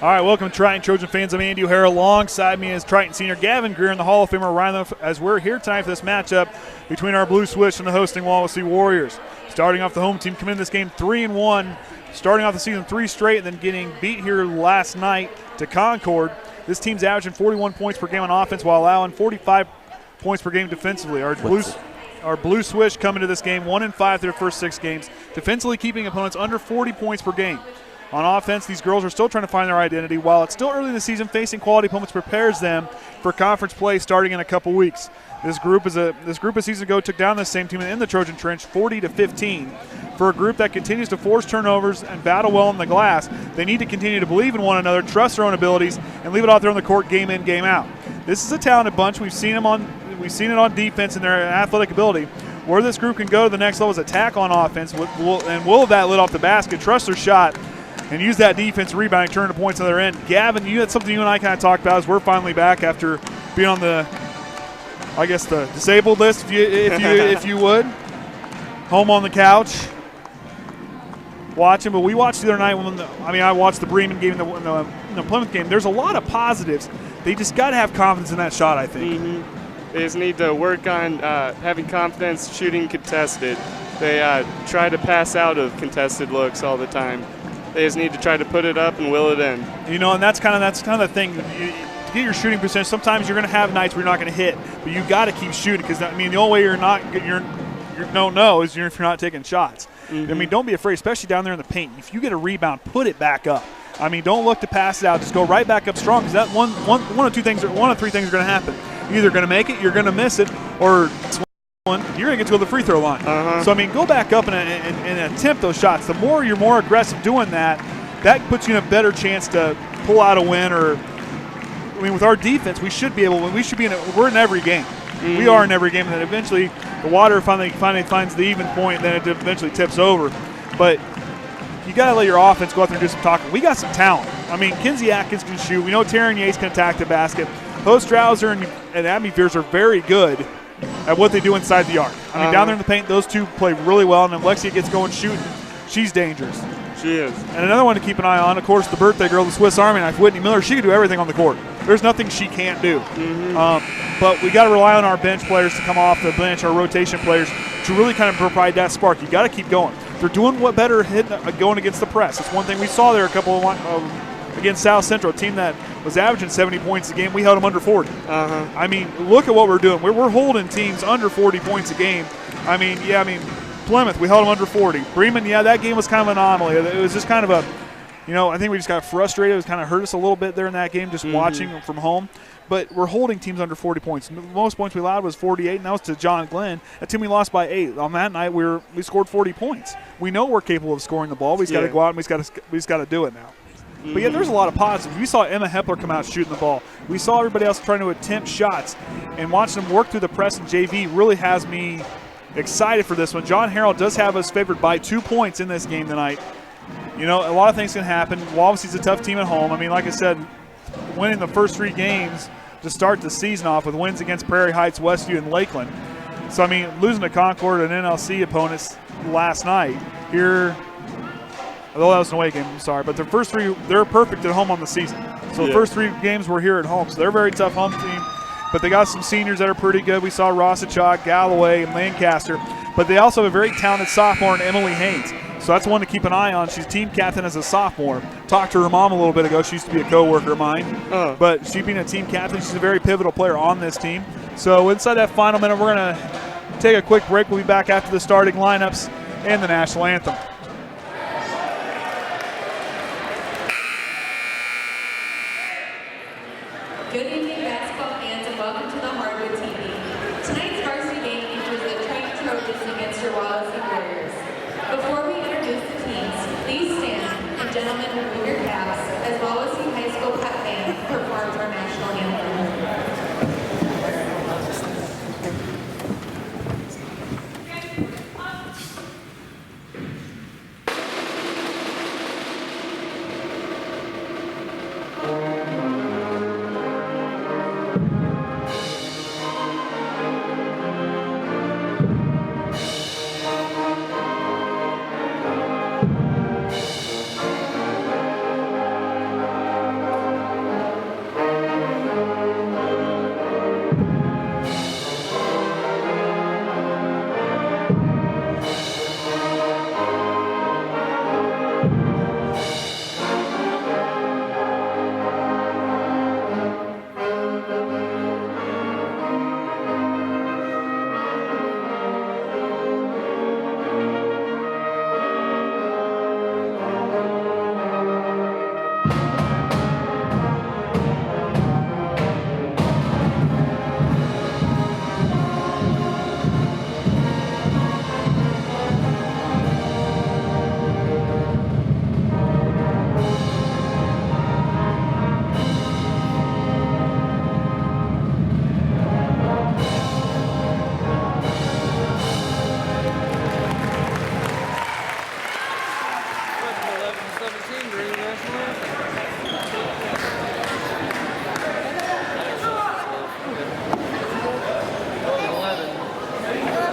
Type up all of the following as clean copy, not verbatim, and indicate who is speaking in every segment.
Speaker 1: All right, welcome to Triton Trojan fans. I'm Andy O'Hara. Alongside me is Triton senior Gavin Greer and the Hall of Famer Ryan, as we're here tonight for this matchup between our Blue Swish and the hosting Wawasee Warriors. Starting off, the home team coming in this game 3-1, starting off the season 3 straight, and then getting beat here last night to Concord. This team's averaging 41 points per game on offense while allowing 45 points per game defensively. Our Blue Swish coming to this game 1-5 through their first 6 games, defensively keeping opponents under 40 points per game. On offense, these girls are still trying to find their identity. While it's still early in the season, facing quality opponents prepares them for conference play starting in a couple weeks. This group a season ago took down this same team in the Trojan Trench 40-15. For a group that continues to force turnovers and battle well on the glass, they need to continue to believe in one another, trust their own abilities, and leave it out there on the court game in, game out. This is a talented bunch. We've seen it on defense and their athletic ability. Where this group can go to the next level is attack on offense, will have that lid off the basket, trust their shot, and use that defense rebounding, turn to points on their end. Gavin, you had something you and I kind of talked about as we're finally back after being on the disabled list, if you would. Home on the couch, watching. But we watched the other night I watched the Bremen game and the Plymouth game. There's a lot of positives. They just got to have confidence in that shot, I think.
Speaker 2: Mm-hmm. They just need to work on having confidence shooting contested. They try to pass out of contested looks all the time. They just need to try to put it up and will it in.
Speaker 1: And that's kind of the thing. To get your shooting percentage, sometimes you're going to have nights where you're not going to hit, but you got to keep shooting because the only way you don't know is if you're not taking shots.
Speaker 2: Mm-hmm.
Speaker 1: Don't be afraid, especially down there in the paint. If you get a rebound, put it back up. Don't look to pass it out. Just go right back up strong because that one of 3 things are going to happen. You're either going to make it, you're going to miss it, or you're going to get to the free throw line. So, go back up and attempt those shots. The more you're more aggressive doing that puts you in a better chance to pull out a win. With our defense, we're in every game.
Speaker 2: Mm-hmm.
Speaker 1: We are in every game, and then eventually the water finally finds the even point, then it eventually tips over. But you got to let your offense go out there and do some talking. We got some talent. Kinsey Atkins can shoot. We know Taren and Yates can attack the basket. Hostrawser and Abbey Viers are very good at what they do inside the arc. Down there in the paint, those two play really well, and then Lexia gets going shooting. She's dangerous.
Speaker 2: She is.
Speaker 1: And another one to keep an eye on, of course, the birthday girl, the Swiss Army knife, Whytnie Miller. She can do everything on the court. There's nothing she can't do.
Speaker 2: Mm-hmm.
Speaker 1: But we got to rely on our bench players to come off the bench, our rotation players, to really kind of provide that spark. You got to keep going. They're doing what better going against the press. It's one thing we saw there against South Central, a team that was averaging 70 points a game. We held them under 40. Look at what we're doing. We're holding teams under 40 points a game. Plymouth, we held them under 40. Bremen, that game was kind of an anomaly. It was just kind of I think we just got frustrated. It was kind of hurt us a little bit there in that game, just watching from home. But we're holding teams under 40 points. The most points we allowed was 48, and that was to John Glenn. A team we lost by 8. On that night, we scored 40 points. We know we're capable of scoring the ball. We just got to go out and we just got to do it now. But there's a lot of positives. We saw Emma Hepler come out shooting the ball. We saw everybody else trying to attempt shots, and watching them work through the press and JV really has me excited for this one. John Harrell does have us favored by 2 points in this game tonight. A lot of things can happen. Wawasee's a tough team at home. Like I said, winning the first 3 games to start the season off with wins against Prairie Heights, Westview, and Lakeland. So, losing to Concord and NLC opponents last night here, although that was an away game, I'm sorry, but their first 3, they're perfect at home on the season. So the first 3 games were here at home. So they're a very tough home team. But they got some seniors that are pretty good. We saw Rostochak, Galloway, and Lancaster. But they also have a very talented sophomore in Emily Haines. So that's one to keep an eye on. She's team captain as a sophomore. Talked to her mom a little bit ago. She used to be a co-worker of mine. But she being a team captain, she's a very pivotal player on this team. So inside that final minute, we're going to take a quick break. We'll be back after the starting lineups and the national anthem.
Speaker 3: Good evening, basketball fans, and welcome to the Hardwood TV. Tonight's varsity game features the Triton Trojans against your Wawasee Warriors. Before we introduce the teams, please stand and gentlemen remove your caps as Wawasee High School Pep Band performs our national anthem.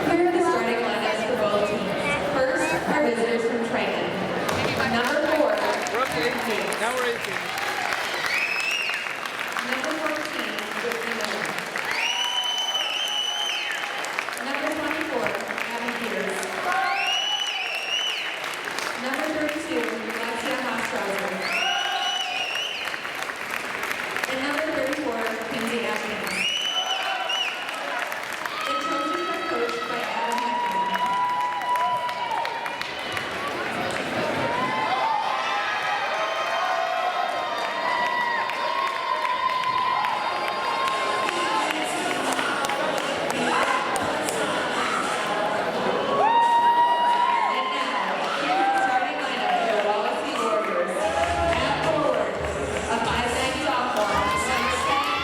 Speaker 3: Here are the starting lineups for both teams. First, our visitors from Triton. Number 4,
Speaker 4: We're up to 18. Now we're 18.
Speaker 3: number 14, Whytnie Miller. Number 24, Abbey Viers. Number 32, Lexia Hostrawser. And number 34, Kinsey Atkins. The Trojans are coached by Adam Heckaman. And now, here's the starting lineup for the Wawasee Warriors. At forward, a 5'9" sophomore, number 7,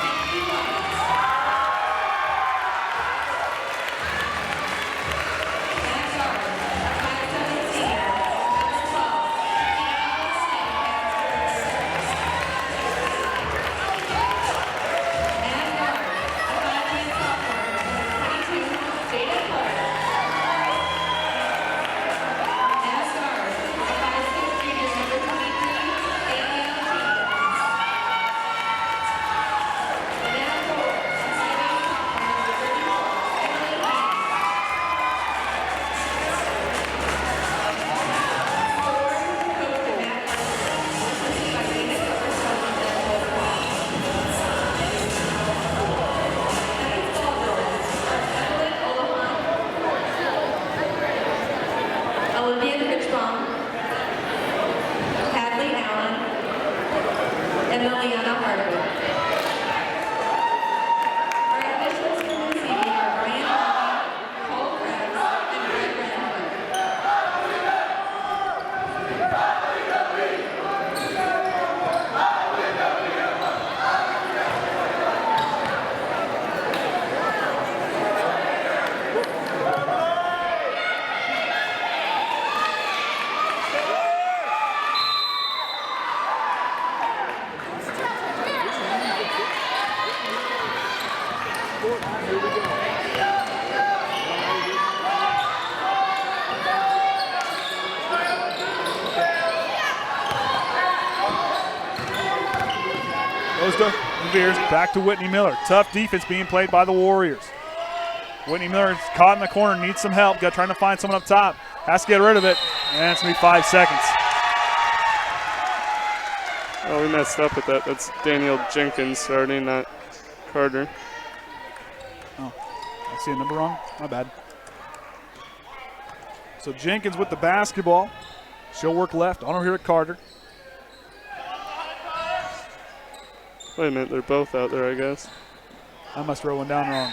Speaker 3: Kinsey Atkins. At guard, a 5'7" senior, number 12, Becca Smith. At guard, a 5'9" sophomore, number 22, Jada Carter. As guard, a 5'6" junior, number 23, Danielle Jenkins. And at forward, a 5'8" sophomore, number 34, Haines. And Ava Harker. Our officials for this evening are Rhian Galloway, Cole Krebs, and Hepler.
Speaker 1: Goes to Viers, back to Whytnie Miller. Tough defense being played by the Warriors. Whytnie Miller is caught in the corner, needs some help. Trying to find someone up top. Has to get rid of it, and it's going to be 5 seconds.
Speaker 2: Oh, we messed up with that. That's Danielle Jenkins starting, not Carter.
Speaker 1: Oh, I see a number wrong. My bad. So Jenkins with the basketball. She'll work left on her here at Carter.
Speaker 2: Wait a minute, they're both out there, I guess.
Speaker 1: I must throw one down wrong.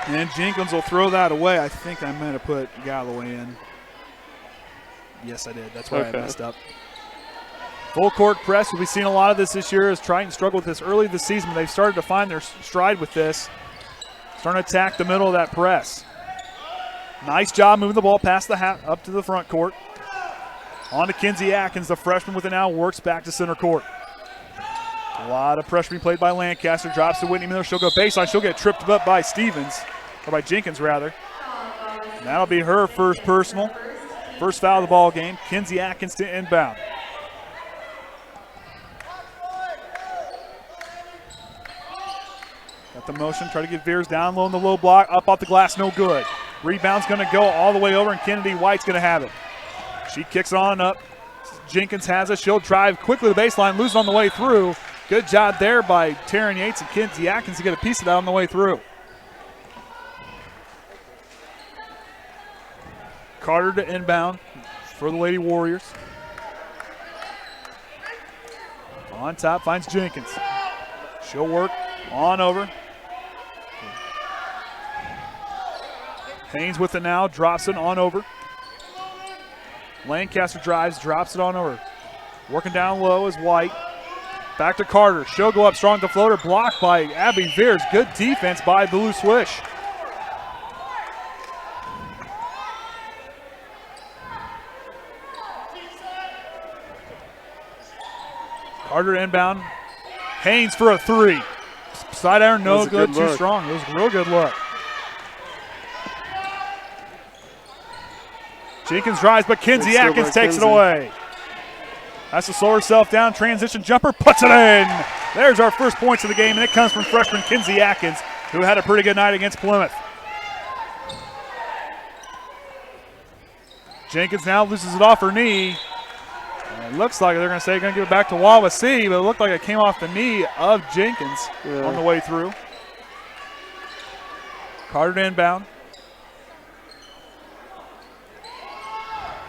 Speaker 1: And Jenkins will throw that away. I think I meant to put Galloway in. Yes, I did. That's why I messed up. Full court press. We'll be seeing a lot of this year as Triton struggled with this early this season, but they've started to find their stride with this. Starting to attack the middle of that press. Nice job moving the ball past the hat up to the front court. On to Kinsey Atkins, the freshman with it now, works back to center court. A lot of pressure being played by Lancaster. Drops to Whytnie Miller. She'll go baseline. She'll get tripped up by Stevens, or by Jenkins rather. And that'll be her first personal. First foul of the ball game. Kinsey Atkins to inbound. Got the motion. Try to get Viers down low in the low block. Up off the glass. No good. Rebound's going to go all the way over, and Kennedy White's going to have it. She kicks on and up. Jenkins has it. She'll drive quickly to the baseline. Lose on the way through. Good job there by Taren Yates and Kinsey Atkins to get a piece of that on the way through. Carter to inbound for the Lady Warriors. On top finds Jenkins. She'll work on over. Haines with it now, drops it on over. Lancaster drives, drops it on over. Working down low is White. Back to Carter. She'll go up strong to floater, blocked by Abbey Viers. Good defense by Blue Swish. Carter inbound. Haines for a three. Side iron, no good, too strong. It was a real good look. Jenkins drives, but Kinsey Atkins takes it away. Has to slow herself down. Transition jumper, puts it in. There's our first points of the game, and it comes from freshman Kinsey Atkins, who had a pretty good night against Plymouth. Jenkins now loses it off her knee. And it looks like they're going to say going to give it back to Wawasee, but it looked like it came off the knee of Jenkins on the way through. Carter to inbound.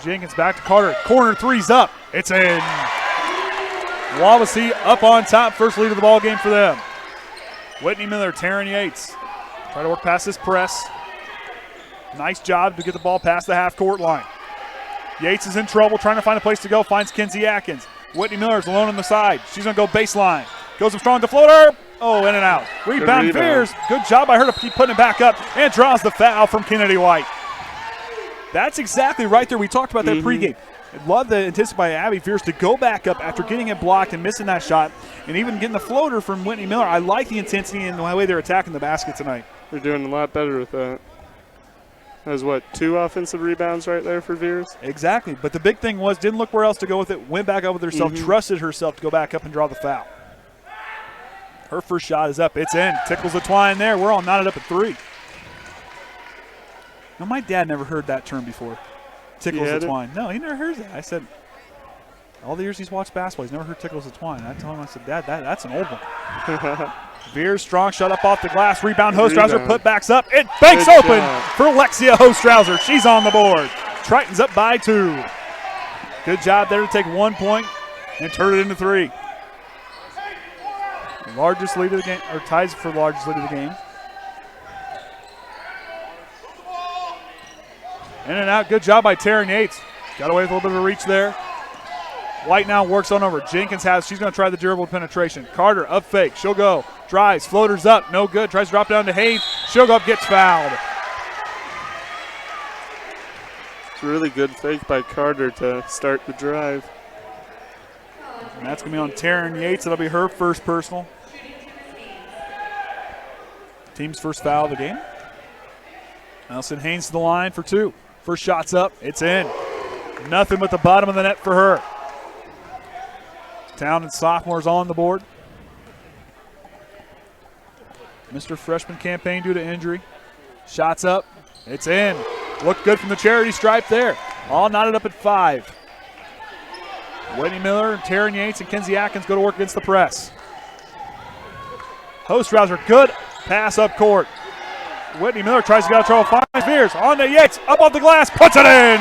Speaker 1: Jenkins back to Carter. Corner three's up. It's in. Wawasee up on top. First lead of the ball game for them. Whytnie Miller, Taren Yates. Try to work past this press. Nice job to get the ball past the half-court line. Yates is in trouble, trying to find a place to go. Finds Kinsey Atkins. Whytnie Miller's alone on the side. She's going to go baseline. Goes up strong to floater. Oh, in and out. Rebound Viers. Good job by her to keep putting it back up and draws the foul from Kennedy White. That's exactly right there. We talked about that pregame. I'd love the anticipation by Abbey Viers to go back up after getting it blocked and missing that shot, and even getting the floater from Whytnie Miller. I like the intensity and the way they're attacking the basket tonight.
Speaker 2: They're doing a lot better with that. That was, 2 offensive rebounds right there for Viers?
Speaker 1: Exactly. But the big thing was, didn't look where else to go with it, went back up with herself, trusted herself to go back up and draw the foul. Her first shot is up. It's in. Tickles the twine there. We're all knotted up at 3. No, my dad never heard that term before. Tickles the twine. No, he never heard that. I said, all the years he's watched basketball, he's never heard tickles the twine. I told him, I said, Dad, that's an old one. Viers, strong shot up off the glass. Rebound, Hostrawser, put backs up. It banks open for Lexia Hostrawser. She's on the board. Triton's up by 2. Good job there to take 1 point and turn it into 3. Largest lead of the game, or ties for the largest lead of the game. In and out, good job by Taren Yates. Got away with a little bit of a reach there. White now works on over. Jenkins she's going to try the dribble penetration. Carter, up fake, she'll go. Drives, floaters up, no good. Tries to drop down to Haines. She'll go up, gets fouled.
Speaker 2: It's a really good fake by Carter to start the drive.
Speaker 1: And that's going to be on Taren Yates. That'll be her first personal. Team's first foul of the game. Now send Haines to the line for 2. First shot's up. It's in. Nothing but the bottom of the net for her. Town and sophomores on the board. Mr. Freshman campaign due to injury. Shots up. It's in. Looked good from the charity stripe there. All knotted up at 5. Whytnie Miller, Taren Yates, and Kinsey Atkins go to work against the press. Hostrawser, good pass up court. Whytnie Miller tries to get out of trouble. Finds Viers. On to Yates. Up off the glass. Puts it in.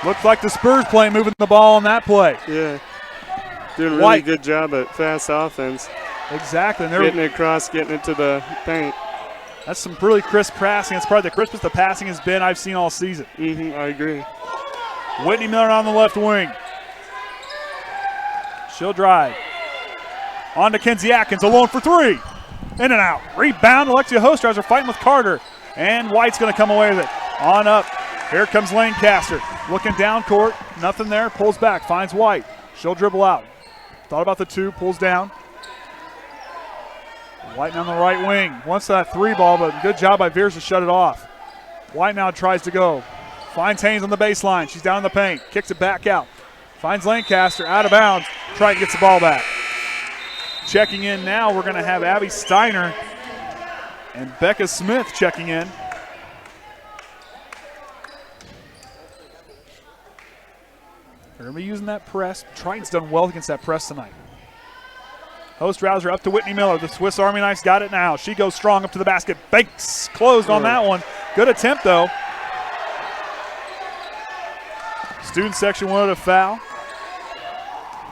Speaker 1: Looks like the Spurs play moving the ball on that play.
Speaker 2: Yeah. Doing a really good job at fast offense.
Speaker 1: Exactly. And
Speaker 2: getting it across, getting it to the paint.
Speaker 1: That's some really crisp passing. It's probably the crispest the passing has been I've seen all season.
Speaker 2: I agree.
Speaker 1: Whytnie Miller on the left wing. She'll drive. On to Kinsey Atkins, alone for 3. In and out. Rebound. Alyxa Hostrawser fighting with Carter. And White's going to come away with it. On up. Here comes Lancaster. Looking down court. Nothing there. Pulls back. Finds White. She'll dribble out. Thought about the 2. Pulls down. White on the right wing. Wants that 3 ball, but good job by Viers to shut it off. White now tries to go. Finds Haines on the baseline. She's down in the paint. Kicks it back out. Finds Lancaster out of bounds. Triton gets the ball back. Checking in now, we're going to have Abby Steiner and Becca Smith checking in. They're going to be using that press. Triton's done well against that press tonight. Hostrawser up to Whytnie Miller. The Swiss Army knife's got it now. She goes strong up to the basket. Banks closed on that one. Good attempt, though. Student section wanted a foul.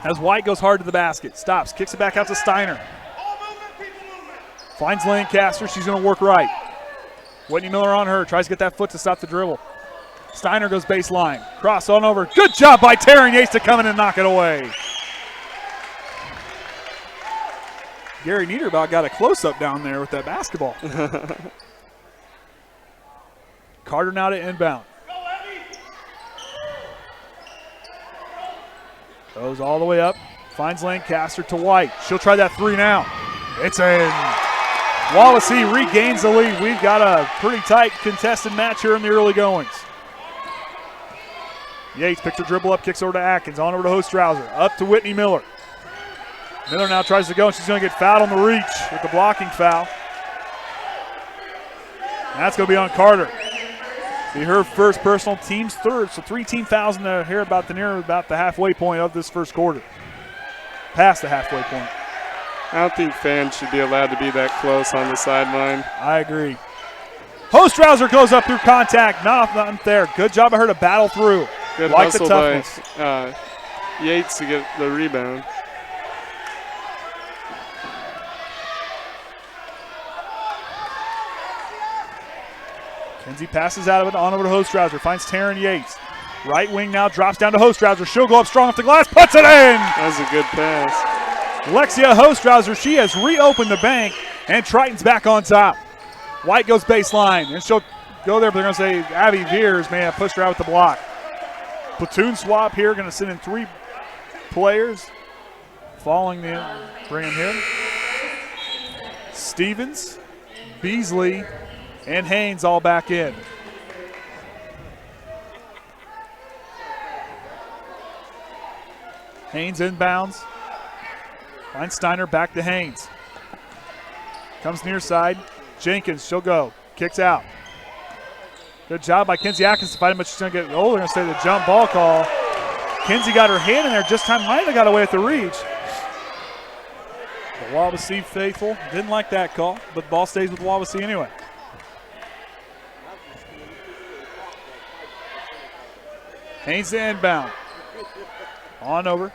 Speaker 1: as White goes hard to the basket. Stops, kicks it back out to Steiner. Finds Lancaster. She's going to work right. Whytnie Miller on her. Tries to get that foot to stop the dribble. Steiner goes baseline. Cross on over. Good job by Taren Yates to come in and knock it away. Gary Niederbach got a close-up down there with that basketball. Carter now to inbound. Goes all the way up. Finds Lancaster to White. She'll try that three now. It's in. Wawasee regains the lead. We've got a pretty tight contested match here in the early goings. Yates picks her dribble up, kicks over to Atkins, on over to Hostrawser, up to Whytnie Miller. Miller now tries to go, and she's going to get fouled on the reach with the blocking foul. And that's going to be on Carter. Be her first personal, team's third, so 3 team fouls in here about the halfway point of this first quarter. Past the halfway point.
Speaker 2: I don't think fans should be allowed to be that close on the sideline.
Speaker 1: I agree. Hostrawser goes up through contact. Nothing there. Good job by her to battle through.
Speaker 2: Good
Speaker 1: like
Speaker 2: hustle
Speaker 1: the toughness.
Speaker 2: by Yates to get the rebound.
Speaker 1: Kinsey passes out of it on over to Hostrawser. Finds Taren Yates. Right wing now drops down to Hostrawser. She'll go up strong off the glass. Puts it in.
Speaker 2: That was a good pass.
Speaker 1: Lexia Hostrawser, she has reopened the bank, and Triton's back on top. White goes baseline, and she'll go there, but they're going to say Abbey Viers may have pushed her out with the block. Platoon swap here, going to send in 3 players. Falling in, bringing him. Stevens, Beezley, and Haines all back in. Haines inbounds. Finds Steiner, back to Haines. Comes near side. Jenkins, she'll go. Kicks out. Good job by Kinsey Atkins to fight him, but she's going to get, they're going to say the jump ball call. Kinsey got her hand in there just time, might have got away at the reach. The Wawasee faithful didn't like that call, but the ball stays with Wawasee anyway. Haines to inbound. On over.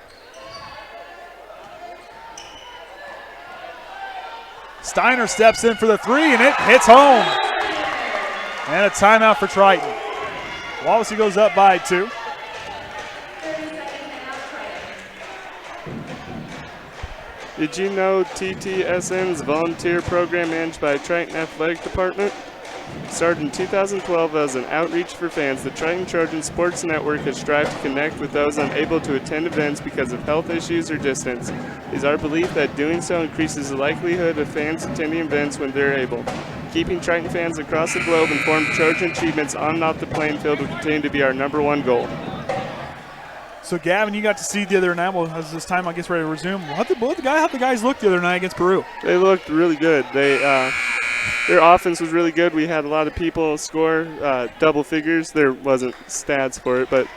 Speaker 1: Steiner steps in for the 3, and it hits home. And a timeout for Triton. Wawasee goes up by 2.
Speaker 2: Did you know TTSN's volunteer program managed by Triton Athletic Department? Started in 2012 as an outreach for fans, the Triton Trojan Sports Network has strived to connect with those unable to attend events because of health issues or distance. It is our belief that doing so increases the likelihood of fans attending events when they're able. Keeping Triton fans across the globe informed of Trojan achievements on and off the playing field will continue to be our #1 goal.
Speaker 1: So, Gavin, you got to see the other night, well, as this time I guess ready to resume, how'd the guys look the other night against Peru?
Speaker 2: They looked really good. Their offense was really good. We had a lot of people score double figures. There wasn't stats for it, but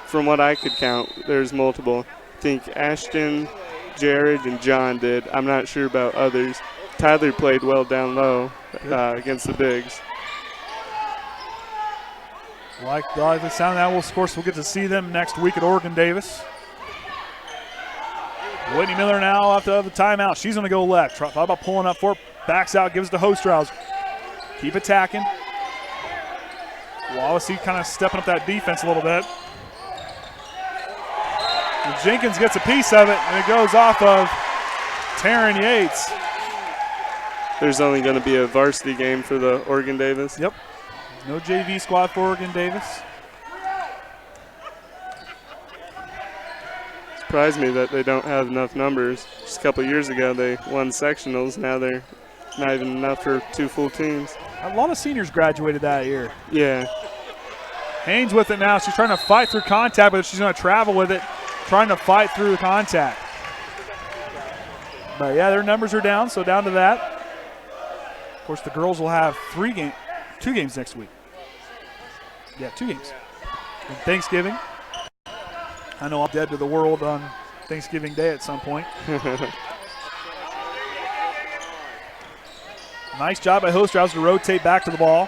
Speaker 2: from what I could count, there's multiple. I think Ashton, Jared, and John did. I'm not sure about others. Tyler played well down low against the bigs.
Speaker 1: Like the sound of that, of course, we'll get to see them next week at Oregon Davis. Whytnie Miller now after the timeout. She's going to go left. Thought about pulling up for it. Backs out, gives it to Hostrawser. Keep attacking. Wawasee kind of stepping up that defense a little bit. And Jenkins gets a piece of it, and it goes off of Taren Yates.
Speaker 2: There's only going to be a varsity game for the Oregon Davis.
Speaker 1: Yep. No JV squad for Oregon Davis.
Speaker 2: Surprised me that they don't have enough numbers. Just a couple years ago, they won sectionals. Now they're not even enough for 2 full teams.
Speaker 1: A lot of seniors graduated that year.
Speaker 2: Yeah.
Speaker 1: Haines with it now. She's trying to fight through contact, but she's going to travel with it, trying to fight through the contact. But, yeah, their numbers are down, so down to that. Of course, the girls will have 2 games next week. Yeah, 2 games. And Thanksgiving. I know I'm dead to the world on Thanksgiving Day at some point. Nice job by Hostrawser to rotate back to the ball.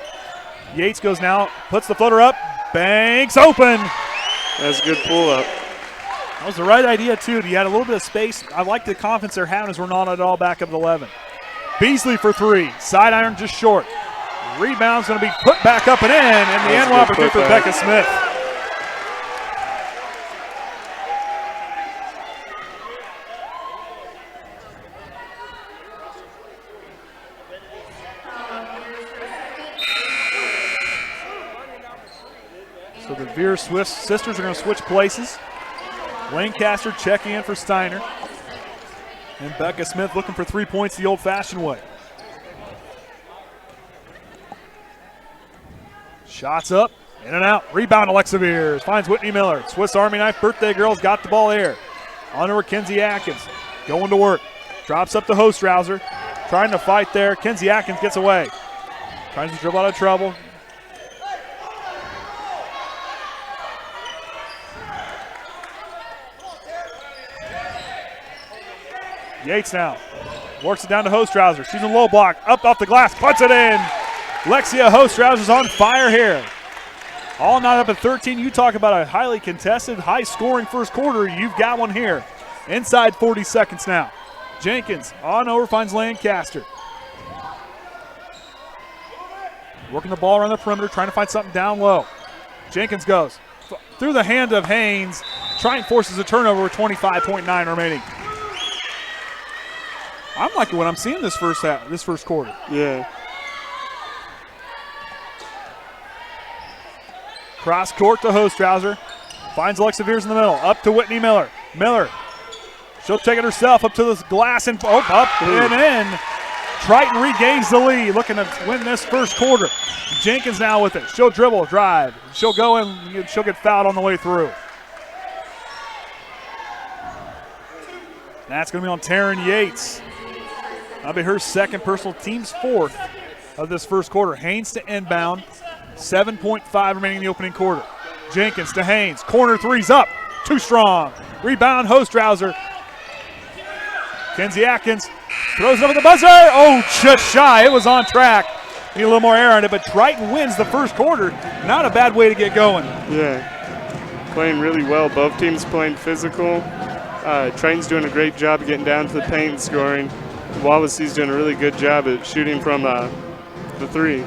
Speaker 1: Yates goes now, puts the floater up, banks open.
Speaker 2: That's a good pull up.
Speaker 1: That was the right idea, too. You had a little bit of space. I like the confidence they're having as we're not at all back up at 11. Beezley for three. Side iron just short. Rebound's going to be put back up and in, and the end one opportunity for Becca Smith. So the Viers sisters are going to switch places. Lancaster checking in for Steiner. And Becca Smith looking for 3 points the old-fashioned way. Shots up, in and out. Rebound, Alyxa Viers. Finds Whytnie Miller. Swiss Army knife birthday girl's got the ball there. On to her, Kinsey Atkins. Going to work. Drops up to Hostrawser. Trying to fight there. Kinsey Atkins gets away. Tries to dribble out of trouble. Yates now works it down to Hostrawser. She's in low block, up off the glass, puts it in. Lexia Hostrawser's on fire here. All night up at 13. You talk about a highly contested, high-scoring first quarter. You've got one here. Inside 40 seconds now. Jenkins on over, finds Lancaster. Working the ball around the perimeter, trying to find something down low. Jenkins goes through the hand of Haines. Triton forces a turnover with 25.9 remaining. I'm liking what I'm seeing this first quarter.
Speaker 2: Yeah.
Speaker 1: Cross court to Hostrawser. Finds Alyxa Viers in the middle. Up to Whytnie Miller. Miller. She'll take it herself up to this glass and up and in. Triton regains the lead, looking to win this first quarter. Jenkins now with it. She'll dribble, drive. She'll go in. She'll get fouled on the way through. That's going to be on Taren Yates. That'll be her second, personal team's fourth of this first quarter. Haines to inbound. 7.5 remaining in the opening quarter. Jenkins to Haines. Corner three's up. Too strong. Rebound, Hostrawser. Kinsey Atkins throws it up at the buzzer. Oh, just shy. It was on track. Need a little more air on it, but Triton wins the first quarter. Not a bad way to get going.
Speaker 2: Yeah. Playing really well. Both teams playing physical. Triton's doing a great job getting down to the paint and scoring. Wawasee's doing a really good job at shooting from the three.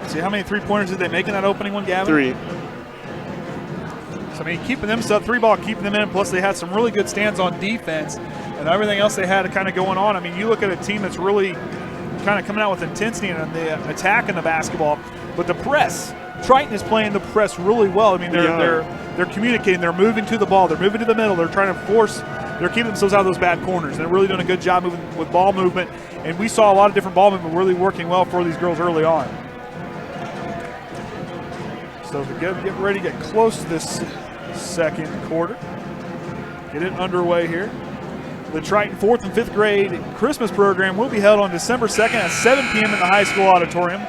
Speaker 1: See, how many three-pointers did they make in that opening one, Gavin?
Speaker 2: 3.
Speaker 1: So, I mean, keeping them sub three ball, keeping them in, plus they had some really good stands on defense and everything else they had kind of going on. I mean, you look at a team that's really kind of coming out with intensity and the attack in the basketball, but the press, Triton is playing the press really well. I mean, they're communicating, they're moving to the ball, they're moving to the middle, they're trying to force, they're keeping themselves out of those bad corners. They're really doing a good job moving with ball movement, and we saw a lot of different ball movement really working well for these girls early on. So to get ready to get close to this second quarter. Get it underway here. The Triton 4th and 5th grade Christmas program will be held on December 2nd at 7 p.m. in the high school auditorium.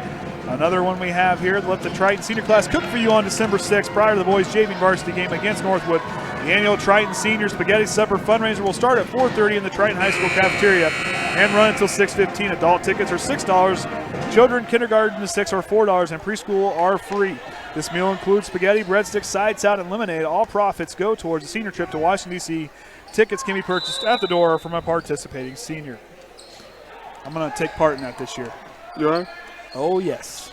Speaker 1: Another one we have here, let the Triton senior class cook for you on December 6th prior to the boys' JV varsity game against Northwood. The annual Triton Senior Spaghetti Supper fundraiser will start at 4:30 in the Triton High School cafeteria and run until 6:15. Adult tickets are $6. Children kindergarten to 6 are $4, and preschool are free. This meal includes spaghetti, breadsticks, side salad, and lemonade. All profits go towards a senior trip to Washington, D.C. Tickets can be purchased at the door from a participating senior. I'm going to take part in that this year.
Speaker 2: You are?
Speaker 1: Oh, yes.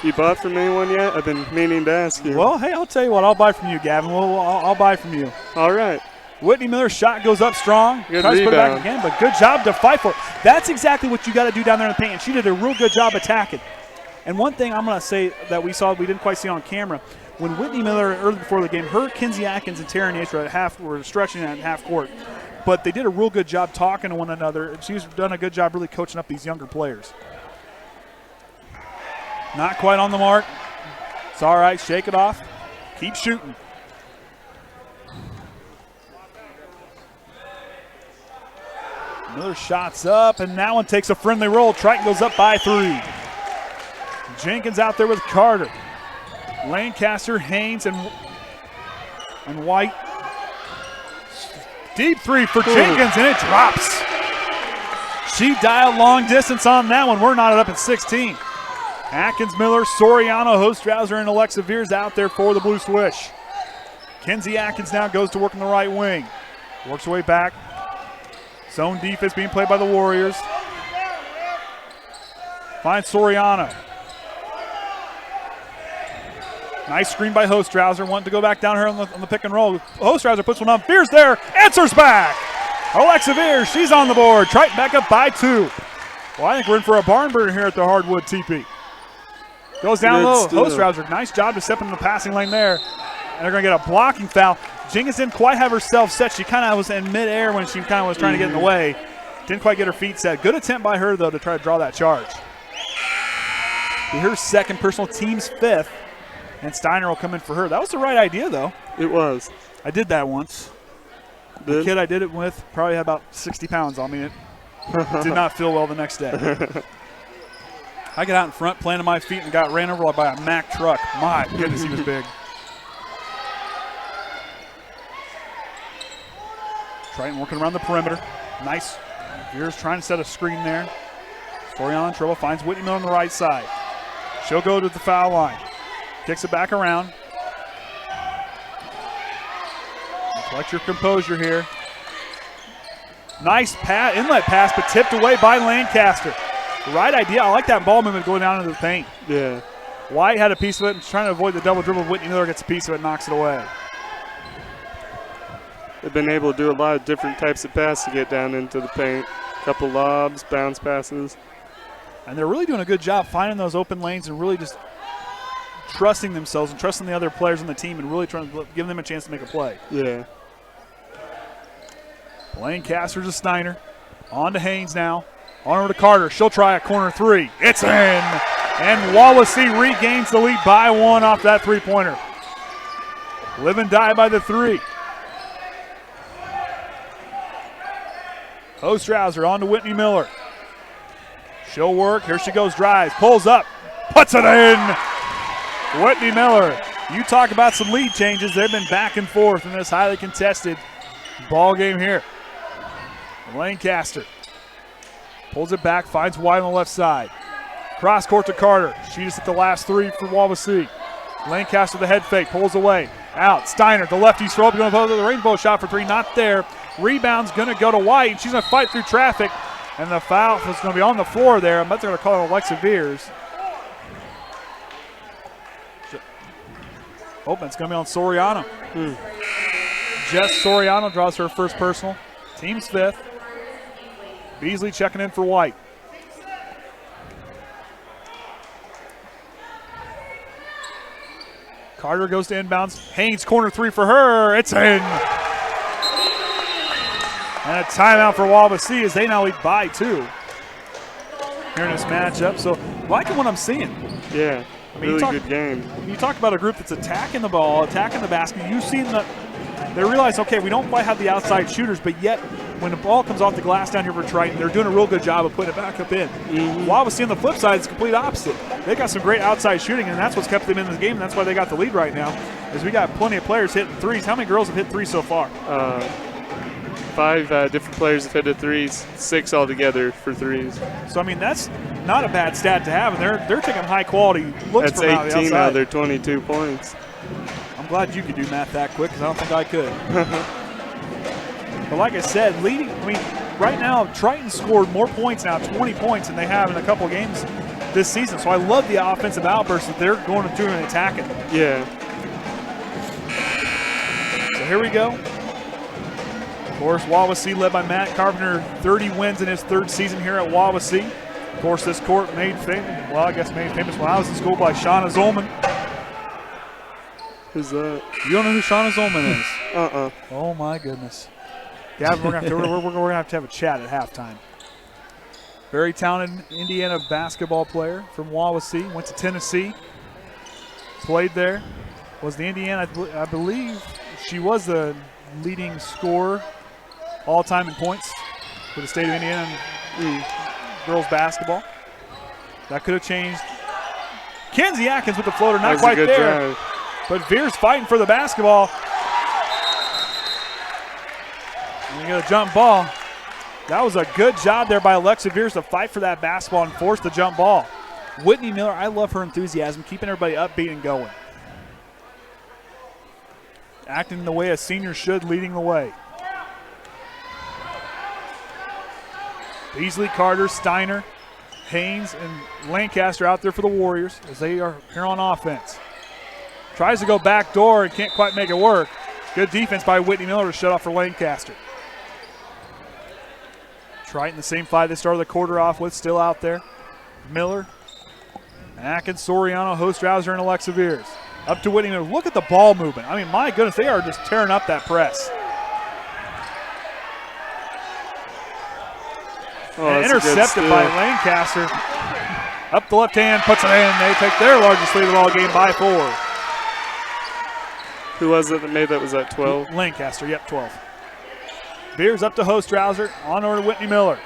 Speaker 2: You bought from anyone yet? I've been meaning to ask you.
Speaker 1: Well, hey, I'll tell you what. I'll buy from you, Gavin. I'll buy from you.
Speaker 2: All right.
Speaker 1: Whytnie Miller's shot goes up strong.
Speaker 2: Good
Speaker 1: Tries to put it back
Speaker 2: rebound.
Speaker 1: again, but good job to fight for it. That's exactly what you got to do down there in the paint, and she did a real good job attacking. And one thing I'm going to say that we didn't quite see on camera, when Whytnie Miller, early before the game, her, Kinsey Atkins, and Taren Yates were stretching at half court. But they did a real good job talking to one another, and she's done a good job really coaching up these younger players. Not quite on the mark. It's all right. Shake it off. Keep shooting. Miller shots up, and that one takes a friendly roll. Triton goes up by 3. Jenkins out there with Carter. Lancaster, Haines, and White. Deep three for Jenkins, and it drops. She dialed long distance on that one. We're knotted up at 16. Atkins, Miller, Soriano, Hostrawser, and Alyxa Viers out there for the Blue Switch. Kinsey Atkins now goes to work in the right wing. Works her way back. Zone defense being played by the Warriors. Finds Soriano. Nice screen by Hostrawser. Wanting to go back down here on the pick and roll. Hostrawser puts one up. Viers there. Answers back. Alyxa Viers, she's on the board. Triton back up by 2. Well, I think we're in for a barn burner here at the Hardwood TP. Goes down low. Hostrawser, nice job to step into the passing lane there. And they're going to get a blocking foul. Jenkins didn't quite have herself set. She kind of was in midair when she kind of was trying to get in the way. Didn't quite get her feet set. Good attempt by her, though, to try to draw that charge. Be her second personal, team's 5th. And Steiner will come in for her. That was the right idea, though.
Speaker 2: It was.
Speaker 1: I did that once. The kid I did it with probably had about 60 pounds on me. It did not feel well the next day. I got out in front, planted my feet, and got ran over by a Mack truck. My goodness, he was big. Triton working around the perimeter. Nice. Viers trying to set a screen there. Soriano in trouble, finds Whytnie Miller on the right side. She'll go to the foul line. Kicks it back around. Collect your composure here. Nice inlet pass, but tipped away by Lancaster. Right idea. I like that ball movement going down into the paint.
Speaker 2: Yeah.
Speaker 1: White had a piece of it and trying to avoid the double dribble. Whytnie Miller gets a piece of it and knocks it away.
Speaker 2: They've been able to do a lot of different types of passes to get down into the paint. Couple lobs, bounce passes.
Speaker 1: And they're really doing a good job finding those open lanes and really just trusting themselves and trusting the other players on the team and really trying to give them a chance to make a play.
Speaker 2: Yeah.
Speaker 1: Lancaster to Steiner. On to Haines now. On over to Carter. She'll try a corner 3. It's in. And Wawasee regains the lead by 1 off that three-pointer. Live and die by the 3. Hostrawser on to Whytnie Miller. She'll work. Here she goes, drives, pulls up, puts it in. Whytnie Miller. You talk about some lead changes. They've been back and forth in this highly contested ball game here. Lancaster pulls it back, finds White on the left side. Cross court to Carter. She just hit the last 3 for Wawasee. Lancaster the head fake, pulls away. Out, Steiner, the lefty throw, going to the rainbow shot for 3, not there. Rebound's going to go to White. She's going to fight through traffic, and the foul is going to be on the floor there. I'm bet they're going to call it Alyxa Viers. Oh, it's going to be on Soriano. Jess Soriano draws her first personal. Team's 5th. Beezley checking in for White. Carter goes to inbounds. Haines, corner 3 for her. It's in. And a timeout for Wawasee as they now lead by 2 here in this matchup. So liking what I'm seeing.
Speaker 2: Yeah, I mean, really good game.
Speaker 1: You talk about a group that's attacking the ball, attacking the basket. You've seen they realize, okay, we don't quite have the outside shooters, but yet when the ball comes off the glass down here for Triton, they're doing a real good job of putting it back up in. Wawasee on the flip side is the complete opposite. They got some great outside shooting, and that's what's kept them in this game, and that's why they got the lead right now, is we got plenty of players hitting threes. How many girls have hit 3 so far?
Speaker 2: 5 different players have hit the 3s, 6 altogether for 3s.
Speaker 1: So, I mean, that's not a bad stat to have, and they're taking high-quality looks
Speaker 2: that's
Speaker 1: from out the outside.
Speaker 2: 18 out of their 22 points.
Speaker 1: I'm glad you could do math that quick because I don't think I could. But like I said, right now, Triton scored more points now, 20 points, than they have in a couple games this season. So I love the offensive outbursts that they're going to do and attacking.
Speaker 2: Yeah.
Speaker 1: So here we go. Of course, Wawasee led by Matt Carpenter, 30 wins in his 3rd season here at Wawasee. Of course, this court made famous when I was in school by Shauna Zolman.
Speaker 2: Who's that?
Speaker 1: You don't know who Shauna Zolman is?
Speaker 2: Oh
Speaker 1: my goodness. Gavin, we're gonna have to have a chat at halftime. Very talented Indiana basketball player from Wawasee. Went to Tennessee. Played there. Was the Indiana, I believe she was the leading scorer all-time in points for the state of Indiana in girls basketball. That could have changed. Kinsey Atkins with the floater, not quite there.
Speaker 2: Drive.
Speaker 1: But Viers fighting for the basketball. And you got a jump ball. That was a good job there by Alyxa Viers to fight for that basketball and force the jump ball. Whytnie Miller, I love her enthusiasm, keeping everybody upbeat and going. Acting the way a senior should, leading the way. Beezley, Carter, Steiner, Haines, and Lancaster out there for the Warriors as they are here on offense. Tries to go back door and can't quite make it work. Good defense by Whytnie Miller to shut off for Lancaster. Triton, the same five they started the quarter off with, still out there. Miller, Atkins, Soriano, Hostrawser, and Alyxa Viers. Up to Whytnie Miller. Look at the ball movement. I mean, my goodness, they are just tearing up that press.
Speaker 2: Oh,
Speaker 1: intercepted by Lancaster. Up the left hand, puts it in. They take their largest lead of the ball game by 4.
Speaker 2: Who was it that made that? Was that 12?
Speaker 1: Lancaster, yep, 12. Viers up to Hostrawser, on over to Whytnie Miller.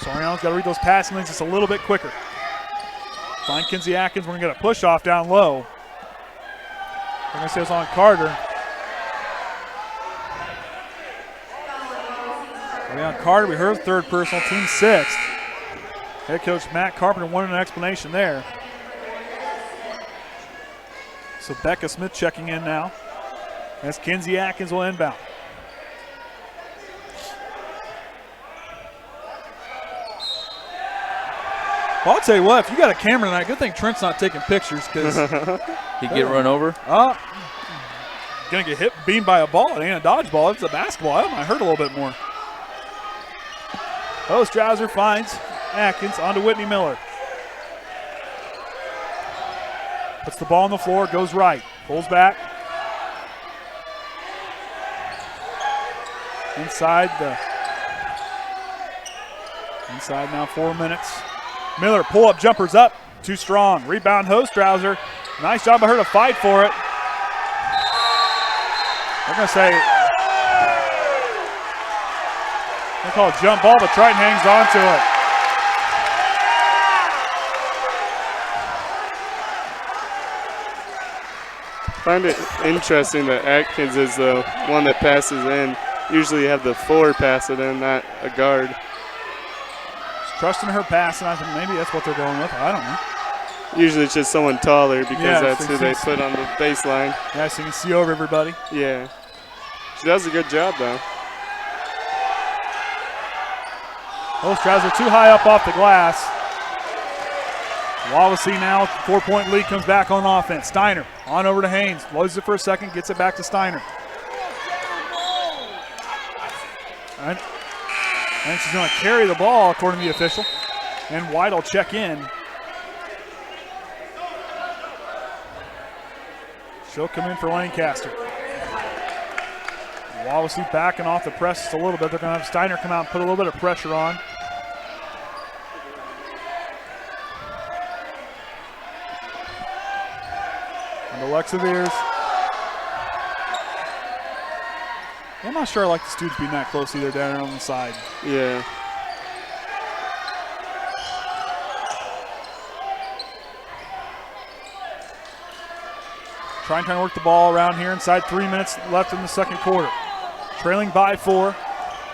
Speaker 1: Soriano's got to read those passing lanes just a little bit quicker. Find Kinsey Atkins. We're going to get a push off down low. We're going to say it's on Carter. On Carter, we heard third personal, team 6th. Head coach Matt Carpenter wanted an explanation there. So Becca Smith checking in now as Kinsey Atkins will inbound. Well, I'll tell you what, if you got a camera tonight, good thing Trent's not taking pictures because
Speaker 4: He get run over?
Speaker 1: Gonna get hit, beamed by a ball. It ain't a dodgeball, it's a basketball. That might hurt a little bit more. Hostrawser finds Atkins onto Whytnie Miller. Puts the ball on the floor, goes right, pulls back. Inside now, 4 minutes. Miller, pull-up jumpers up, too strong. Rebound Hostrawser. Nice job by her to fight for it. They're going to say, they call it jump ball, but Triton hangs on to it.
Speaker 2: I find it interesting that Atkins is the one that passes in. Usually you have the 4 pass it in, not a guard.
Speaker 1: Trusting her pass, and I think maybe that's what they're going with. I don't know.
Speaker 2: Usually it's just someone taller because that's
Speaker 1: so
Speaker 2: who they put on the baseline.
Speaker 1: Yeah, so you can see over everybody.
Speaker 2: Yeah. She does a good job, though.
Speaker 1: Hostrawser too high up off the glass. Wawasee now, 4-point lead, comes back on offense. Steiner on over to Haines. Loses it for a second, gets it back to Steiner. And she's going to carry the ball, according to the official. And White will check in. She'll come in for Lancaster. Wawasee backing off the press just a little bit. They're going to have Steiner come out and put a little bit of pressure on. And Alyxa Viers. I'm not sure I like the students being that close either down there on the side.
Speaker 2: Yeah.
Speaker 1: Trying to work the ball around here inside 3 minutes left in the second quarter. Trailing by 4.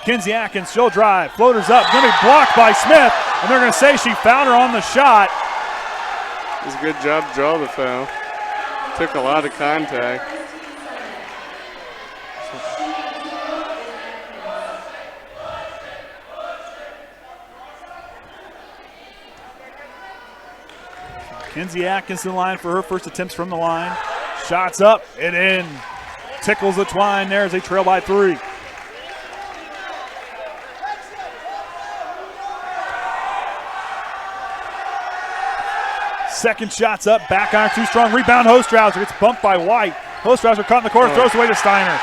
Speaker 1: Kinsey Atkins, she'll drive, floaters up, gonna be blocked by Smith, and they're gonna say she fouled her on the shot.
Speaker 2: It was a good job to draw the foul. Took a lot of contact.
Speaker 1: Kinsey Atkins in line for her first attempts from the line. Shots up and in. Tickles the twine there as they trail by 3. Second shot's up, back iron too strong. Rebound Hostrawser, gets bumped by White. Hostrawser caught in the corner, throws away to Steiner.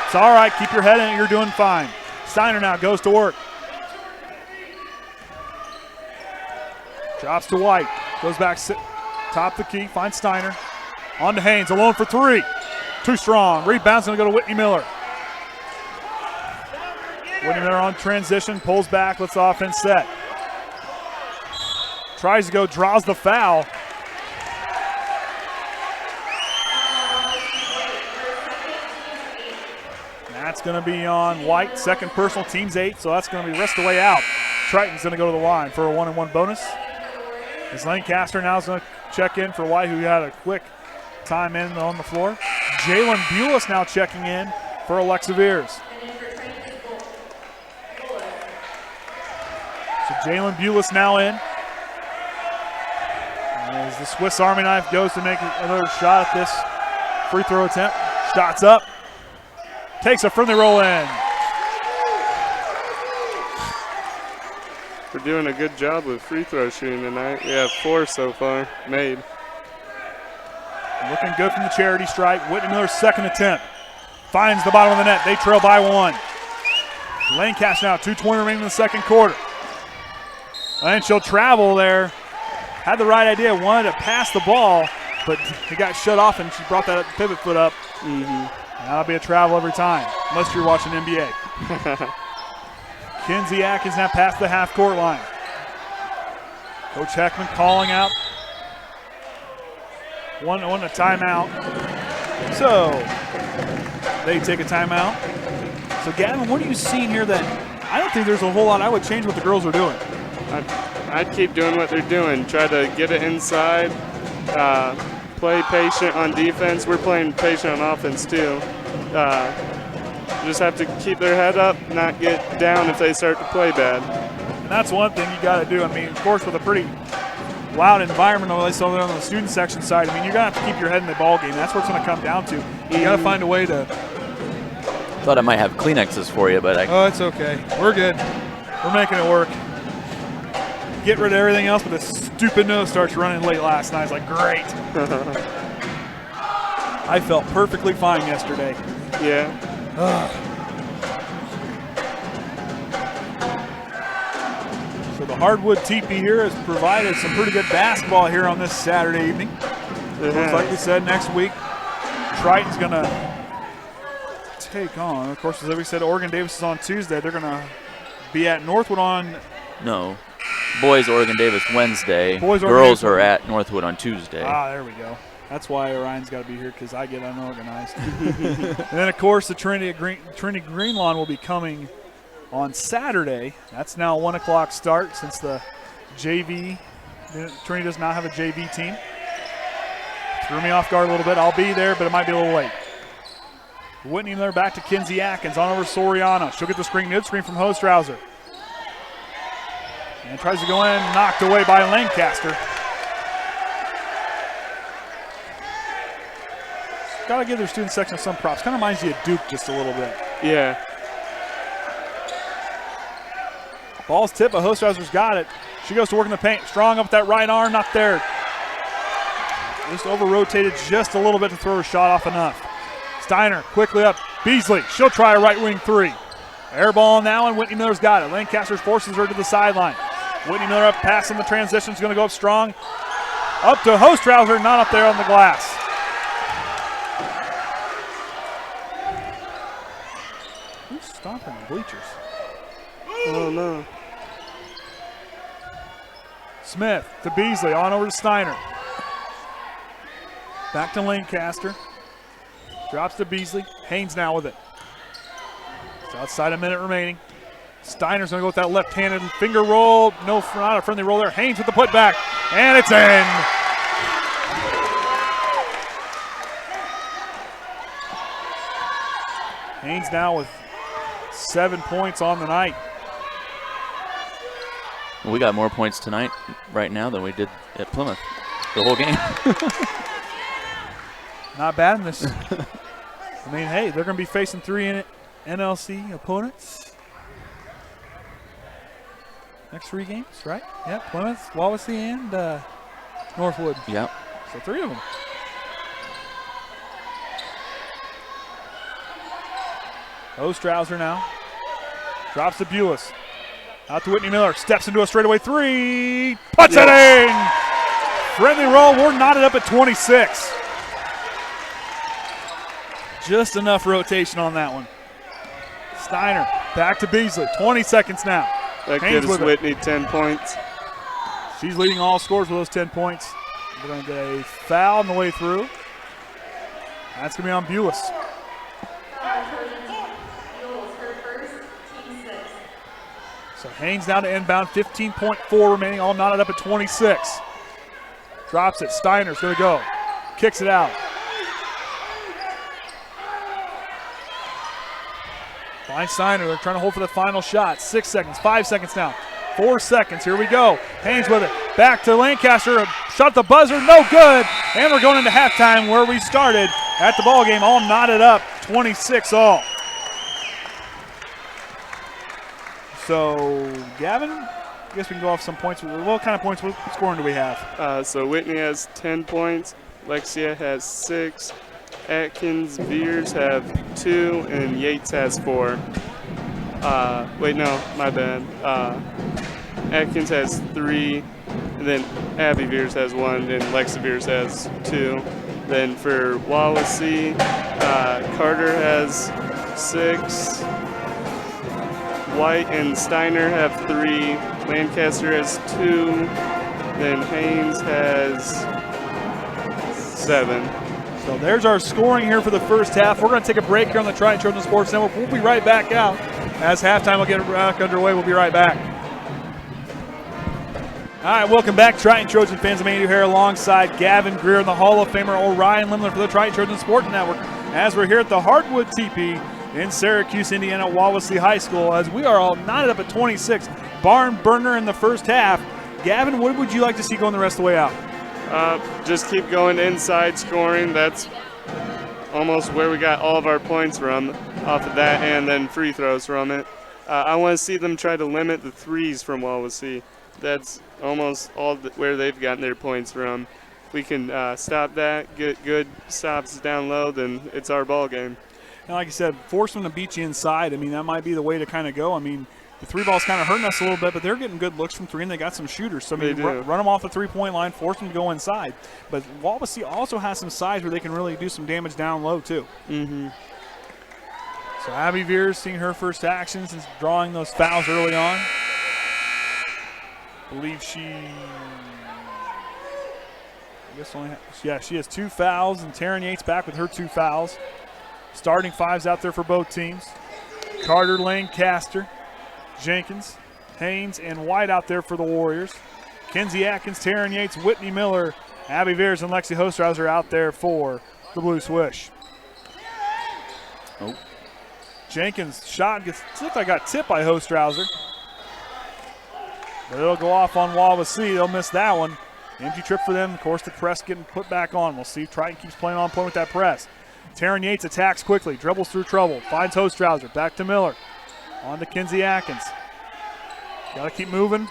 Speaker 1: It's all right, keep your head in it, you're doing fine. Steiner now goes to work. Drops to White, goes back, top the key, finds Steiner. On to Haines, alone for 3. Too strong, rebound's gonna go to Whytnie Miller. Whytnie Miller on transition, pulls back, lets the offense set. Tries to go, draws the foul. That's going to be on White. Second personal, team's 8, so that's going to be the rest of the way out. Triton's going to go to the line for a 1-and-1 bonus. As Lancaster now is going to check in for White, who had a quick time in on the floor. Jaelyn Bules now checking in for Alyxa Viers. So Jaelyn Bules now in. As the Swiss Army knife goes to make another shot at this free throw attempt. Shots up. Takes a friendly roll in.
Speaker 2: We're doing a good job with free throw shooting tonight. We have 4 so far made.
Speaker 1: Looking good from the charity stripe. Whytnie Miller's second attempt. Finds the bottom of the net. They trail by 1. Lancaster now, 2:20 remaining in the second quarter. And she'll travel there. Had the right idea, wanted to pass the ball, but he got shut off and she brought that pivot foot up. That'll be a travel every time, unless you're watching NBA. Kinsey Atkins now past the half-court line. Coach Heckaman calling out. One a timeout. So they take a timeout. So Gavin, what are you seeing here that I don't think there's a whole lot I would change what the girls are doing?
Speaker 2: I'd keep doing what they're doing. Try to get it inside. Play patient on defense. We're playing patient on offense too. Just have to keep their head up, not get down if they start to play bad.
Speaker 1: And that's one thing you got to do. I mean, of course, with a pretty loud environment, at least over on the student section side, I mean, you're going to have to keep your head in the ball game. That's what it's going to come down to. You got to find a way to.
Speaker 4: Thought I might have Kleenexes for you, but
Speaker 1: Oh, it's okay. We're good. We're making it work. Get rid of everything else, but the stupid nose starts running late last night. It's like, great. I felt perfectly fine yesterday.
Speaker 2: Yeah.
Speaker 1: So the hardwood teepee here has provided some pretty good basketball here on this Saturday evening. Looks like we said, next week, Triton's going to take on. Of course, as we said, Oregon Davis is on Tuesday. They're going to be at Northwood on.
Speaker 4: No. Boys Oregon Davis Wednesday.
Speaker 1: Girls
Speaker 4: Girls are at Northwood on Tuesday.
Speaker 1: Ah, there we go. That's why Orion's got to be here, because I get unorganized. And then, of course, the Trinity Green Lawn will be coming on Saturday. That's now a 1 o'clock start since the JV. Trinity does not have a JV team. Threw me off guard a little bit. I'll be there, but it might be a little late. Whytnie Miller back to Kinsey Atkins. On over to Soriano. She'll get the screen, mid-screen from Hostrawser. And tries to go in, knocked away by Lancaster. Got to give their student section some props. Kind of reminds you of Duke just a little bit.
Speaker 2: Yeah.
Speaker 1: Ball's tipped, but Hostrawser's got it. She goes to work in the paint. Strong up with that right arm, not there. Just over-rotated just a little bit to throw her shot off enough. Steiner quickly up. Beezley, she'll try a right wing 3. Air ball now, and Whytnie Miller's got it. Lancaster forces her to the sideline. Whytnie Miller up, pass on the transition, is going to go up strong. Up to Hostrawser, not up there on the glass. Who's stomping the bleachers?
Speaker 2: Oh, no.
Speaker 1: Smith to Beezley, on over to Steiner. Back to Lancaster. Drops to Beezley. Haines now with it. It's outside a minute remaining. Steiner's going to go with that left-handed finger roll. No, not a friendly roll there. Haines with the putback, and it's in. Haines now with 7 points on the night.
Speaker 4: We got more points tonight, right now, than we did at Plymouth the whole game.
Speaker 1: Not bad in this. I mean, hey, they're going to be facing 3 NLC opponents. Next 3 games, right? Yeah, Plymouth, Wawasee, and Northwood.
Speaker 4: Yep.
Speaker 1: So 3 of them. Hostrawser now. Drops to Bules. Out to Whytnie Miller. Steps into a straightaway 3. Puts it in! Friendly roll. We're knotted up at 26. Just enough rotation on that one. Steiner back to Beezley. 20 seconds now.
Speaker 2: That
Speaker 1: Haines
Speaker 2: gives
Speaker 1: with
Speaker 2: Whytnie 10 points.
Speaker 1: She's leading all scores with those 10 points. We're going to get a foul on the way through. That's going to be on Bules. So Haines now to inbound, 15.4 remaining, all knotted up at 26. Drops it, Steiner's going to go. Kicks it out. Finds Steiner, they're trying to hold for the final shot. 6 seconds, 5 seconds now. 4 seconds, here we go. Haines with it, back to Lancaster, shot at the buzzer, no good. And we're going into halftime where we started at the ball game, all knotted up, 26 all. So, Gavin, I guess we can go off some points. What kind of points, what scoring do we have?
Speaker 2: So Whytnie has 10 points, Lexia has 6, Atkins, Viers have 2, and Yates has 4. Wait, no, my bad. Atkins has 3, and then Abbey Viers has 1, and Alyxa Viers has 2. Then for Wawasee, Carter has 6. White and Steiner have 3. Lancaster has 2. Then Haines has 7.
Speaker 1: So there's our scoring here for the first half. We're going to take a break here on the Triton Trojan Sports Network. We'll be right back out. As halftime will get back underway, we'll be right back. All right, welcome back, Triton Trojan fans. I'm Andy here alongside Gavin Greer and the Hall of Famer Rhian Galloway for the Triton Trojan Sports Network as we're here at the Hardwood Teepee in Syracuse, Indiana, Wawasee High School, as we are all knotted up at 26. Barn burner in the first half. Gavin, what would you like to see going the rest of the way out?
Speaker 2: Just keep going inside scoring. That's almost where we got all of our points from, off of that, and then free throws from it. I want to see them try to limit the threes from Wawasee. That's almost all where they've gotten their points from. If we can stop that, get good stops down low, then it's our ball game.
Speaker 1: And like I said, force them to beat you inside. I mean, that might be the way to kind of go. I mean, the three ball's kind of hurting us a little bit, but they're getting good looks from three, and they got some shooters. So, I mean, run them off the three-point line, force them to go inside. But Wawasee also has some size where they can really do some damage down low, too.
Speaker 2: Mm-hmm.
Speaker 1: So Abbey Viers seeing her first action since drawing those fouls early on. I believe she has 2 fouls, and Taren Yates back with her 2 fouls. Starting fives out there for both teams. Carter, Lancaster, Jenkins, Haines, and White out there for the Warriors. Kinsey Atkins, Taren Yates, Whytnie Miller, Abbey Viers, and Lexia Hostrawser out there for the Blue Swish.
Speaker 4: Oh.
Speaker 1: Jenkins' shot looked like got tipped by Hostrawser. But it'll go off on Wawasee. They'll miss that one. Empty trip for them. Of course, the press getting put back on. We'll see if Triton keeps playing on point with that press. Taren Yates attacks quickly, dribbles through trouble, finds Hostrawser, back to Miller. On to Kinsey Atkins. Got to keep moving.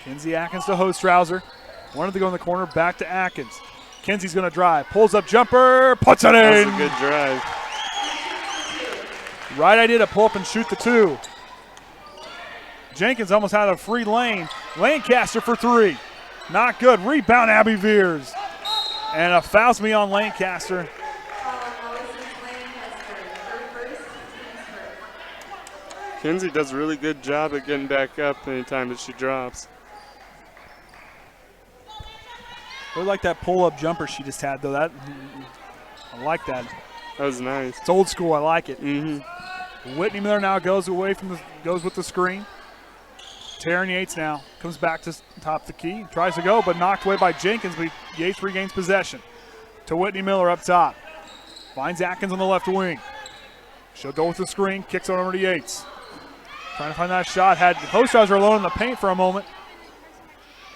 Speaker 1: Kinsey Atkins to Hostrawser. Wanted to go in the corner, back to Atkins. Kinsey's going to drive, pulls up jumper, puts it in.
Speaker 2: That's a good drive.
Speaker 1: Right idea to pull up and shoot the 2. Jenkins almost had a free lane. Lancaster for 3. Not good. Rebound, Abbey Viers. And a foul's me on Lancaster.
Speaker 2: Kinsey does a really good job at getting back up anytime that she drops.
Speaker 1: I like that pull-up jumper she just had, though. I like that.
Speaker 2: That was nice.
Speaker 1: It's old school. I like it.
Speaker 2: Mm-hmm.
Speaker 1: Whytnie Miller now goes with the screen. Taren Yates now comes back to top the key. Tries to go, but knocked away by Jenkins, but Yates regains possession. To Whytnie Miller up top. Finds Atkins on the left wing. She'll go with the screen, kicks it over to Yates. Trying to find that shot. Had Hostrawser alone in the paint for a moment.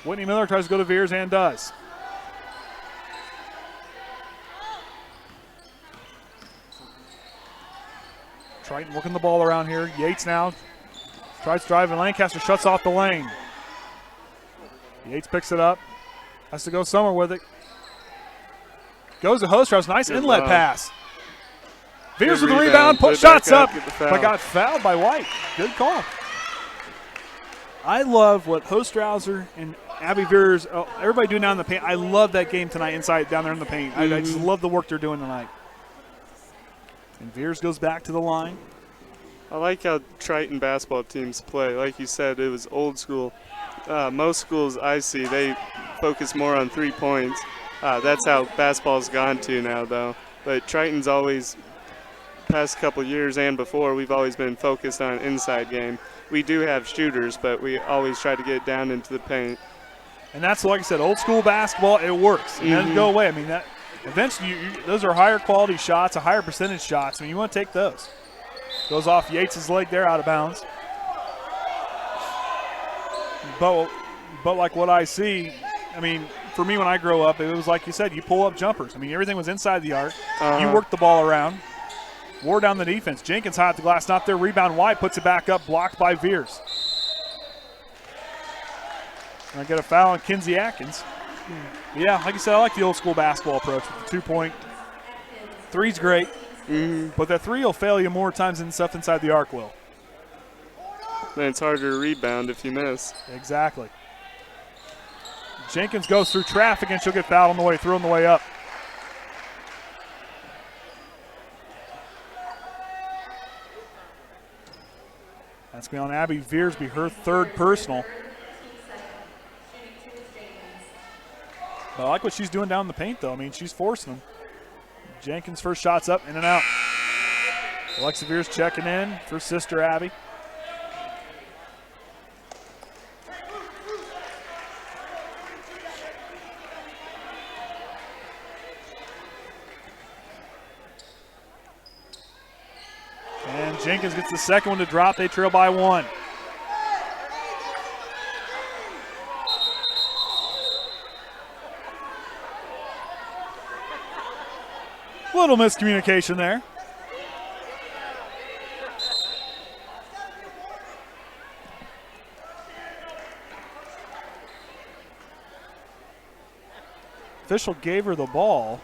Speaker 1: Whytnie Miller tries to go to Viers and does. Triton working the ball around here. Yates now tries to drive, and Lancaster shuts off the lane. Yates picks it up. Has to go somewhere with it. Goes to Hostrawser. Nice
Speaker 2: Good
Speaker 1: inlet
Speaker 2: love.
Speaker 1: pass. Viers with the
Speaker 2: rebound.
Speaker 1: rebound.
Speaker 2: Put
Speaker 1: Put
Speaker 2: it
Speaker 1: shots
Speaker 2: back up,
Speaker 1: up.
Speaker 2: get the foul.
Speaker 1: But got fouled by White. Good call. I love what Hostrawser and Abbey Viers, everybody doing down in the paint. I love that game tonight inside down there in the paint. I just love the work they're doing tonight. And Viers goes back to the line.
Speaker 2: I like how Triton basketball teams play. Like you said, it was old school. Most schools I see, they focus more on 3 points. That's how basketball's gone to now, though. But Triton's always past couple years and before, we've always been focused on inside game. We do have shooters, but we always try to get down into the paint.
Speaker 1: And that's, like I said, old school basketball. It works. It doesn't go away. I mean, that eventually those are higher quality shots, a higher percentage shots. I mean, you want to take those. Goes off Yates' leg there, out of bounds. But like what I see, I mean, for me when I grow up, it was like you said, you pull up jumpers. I mean, everything was inside the arc. You worked the ball around, wore down the defense. Jenkins high at the glass, not there. Rebound White, puts it back up, blocked by Viers. And I get a foul on Kinsey Atkins. Yeah, like you said, I like the old school basketball approach with the 2-point. Three's great, but that three will fail you more times than stuff inside the arc will.
Speaker 2: Then it's harder to rebound if you miss.
Speaker 1: Exactly. Jenkins goes through traffic, and she'll get fouled on the way through on the way up. That's going to be on Abbey Viers, be her third personal. But I like what she's doing down in the paint, though. I mean, she's forcing them. Jenkins' first shot's up, in and out. Alyxa Viers checking in for sister Abbey. And Jenkins gets the second one to drop. They trail by 1. Little miscommunication there. Official gave her the ball.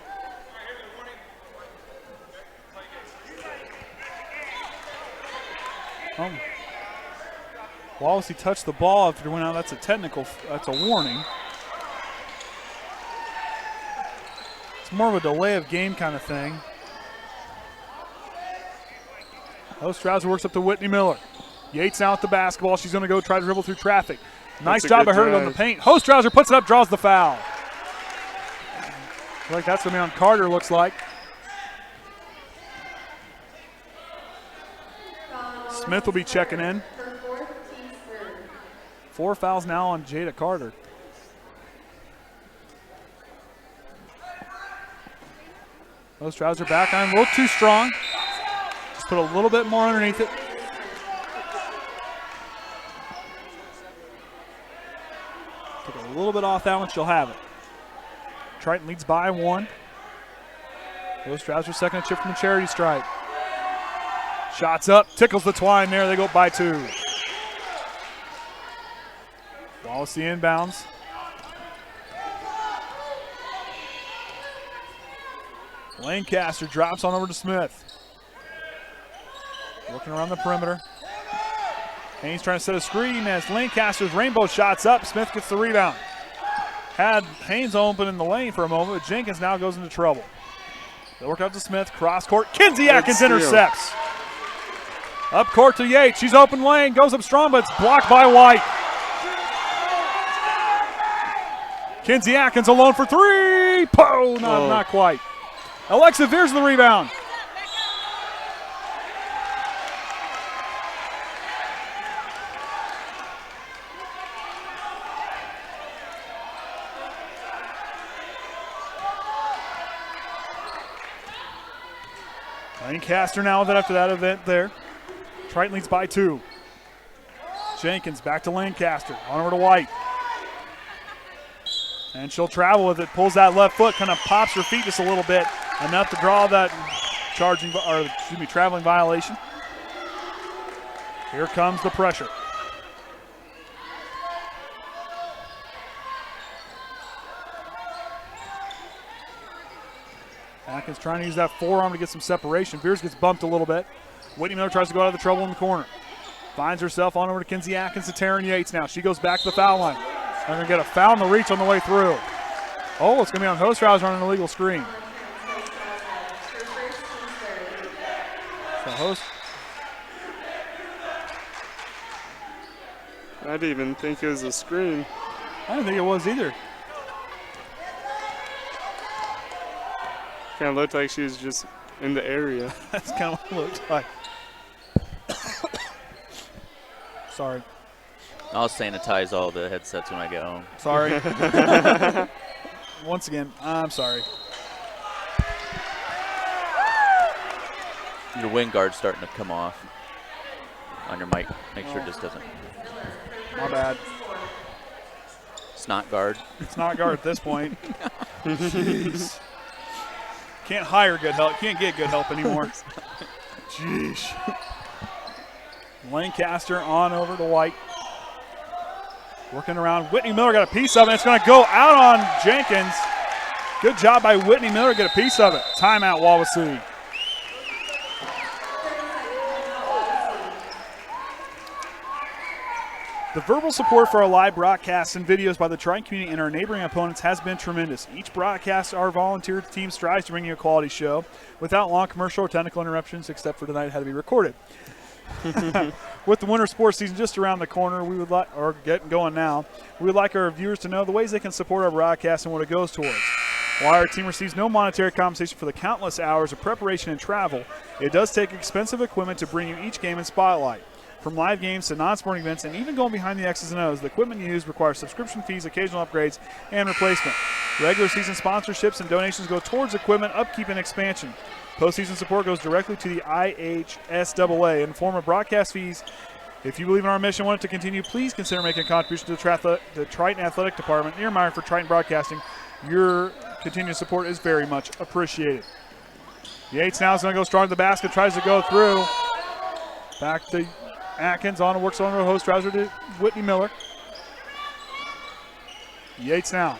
Speaker 1: Wawasee touched the ball after it went out. That's a technical, that's a warning. It's more of a delay of game kind of thing. Hostrawser works up to Whytnie Miller. Yates out the basketball. She's going to go try to dribble through traffic. Nice job by her on the paint. Hostrawser puts it up, draws the foul. I feel like that's going to be on Carter, looks like. Smith will be checking in. 4 fouls now on Jada Carter. Hostrawser back on, a little too strong. Just put a little bit more underneath it. Took a little bit off that one, she'll have it. Triton leads by 1. Hostrawser second chip from the charity stripe. Shots up, tickles the twine there, they go by 2. Wawasee inbounds. Lancaster drops on over to Smith. Working around the perimeter. Haines trying to set a screen as Lancaster's rainbow shots up. Smith gets the rebound. Had Haines open in the lane for a moment, but Jenkins now goes into trouble. They work out to Smith, cross court. Kinsey Atkins intercepts. Up court to Yates. She's open lane, goes up strong, but it's blocked by White. Kinsey Atkins alone for 3. Not quite. Alyxa Viers the rebound. Lancaster now with it after that event there. Triton leads by 2. Jenkins back to Lancaster. On over to White. And she'll travel with it, pulls that left foot, kind of pops her feet just a little bit, enough to draw that traveling violation. Here comes the pressure. Atkins trying to use that forearm to get some separation. Viers gets bumped a little bit. Whytnie Miller tries to go out of the trouble in the corner. Finds herself on over to Kinsey Atkins to Taren Yates now. She goes back to the foul line. They're going to get a foul in the reach on the way through. Oh, it's going to be on Hostrawser on an illegal screen. So
Speaker 2: I didn't even think it was a screen.
Speaker 1: I didn't think it was either.
Speaker 2: Kind of looked like she was just in the area.
Speaker 1: That's kind of what it looks like. Sorry.
Speaker 4: I'll sanitize all the headsets when I get home.
Speaker 1: Sorry. Once again, I'm sorry.
Speaker 4: Your wing guard's starting to come off on your mic. Make sure it just doesn't.
Speaker 1: My bad.
Speaker 4: Snot guard.
Speaker 1: It's not guard at this point. Jeez. Can't hire good help. Can't get good help anymore. Jeez. Lancaster on over to White. Working around. Whytnie Miller got a piece of it. It's going to go out on Jenkins. Good job by Whytnie Miller to get a piece of it. Timeout, Wawasee. The verbal support for our live broadcasts and videos by the Triton community and our neighboring opponents has been tremendous. Each broadcast, our volunteer team strives to bring you a quality show without long commercial or technical interruptions, except for tonight it had to be recorded. With the winter sports season just around the corner, we would like, or getting going now, we would like our viewers to know the ways they can support our broadcast and what it goes towards. While our team receives no monetary compensation for the countless hours of preparation and travel, it does take expensive equipment to bring you each game in spotlight. From live games to non-sporting events and even going behind the X's and O's, the equipment used requires subscription fees, occasional upgrades, and replacement. Regular season sponsorships and donations go towards equipment, upkeep, and expansion. Postseason support goes directly to the IHSAA in the form of broadcast fees. If you believe in our mission and want it to continue, please consider making a contribution to the Triton Athletic Department near Meyer for Triton Broadcasting. Your continued support is very much appreciated. Yates now is going to go strong to the basket, tries to go through. Back to Atkins on and works on the Hostrawser to Whytnie Miller. Yates now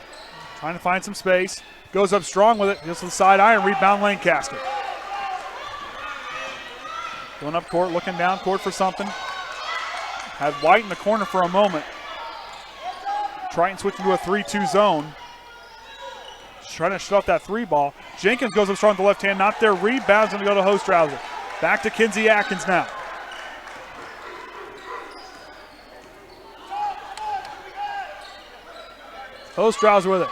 Speaker 1: trying to find some space. Goes up strong with it. Just to the side iron. Rebound Lancaster. Going up court, looking down court for something. Had White in the corner for a moment. Triton switching to a 3-2 zone. Just trying to shut off that three ball. Jenkins goes up strong with the left hand. Not there. Rebounds going to go to Hostrawser. Back to Kinsey Atkins now. Hostrawser with it.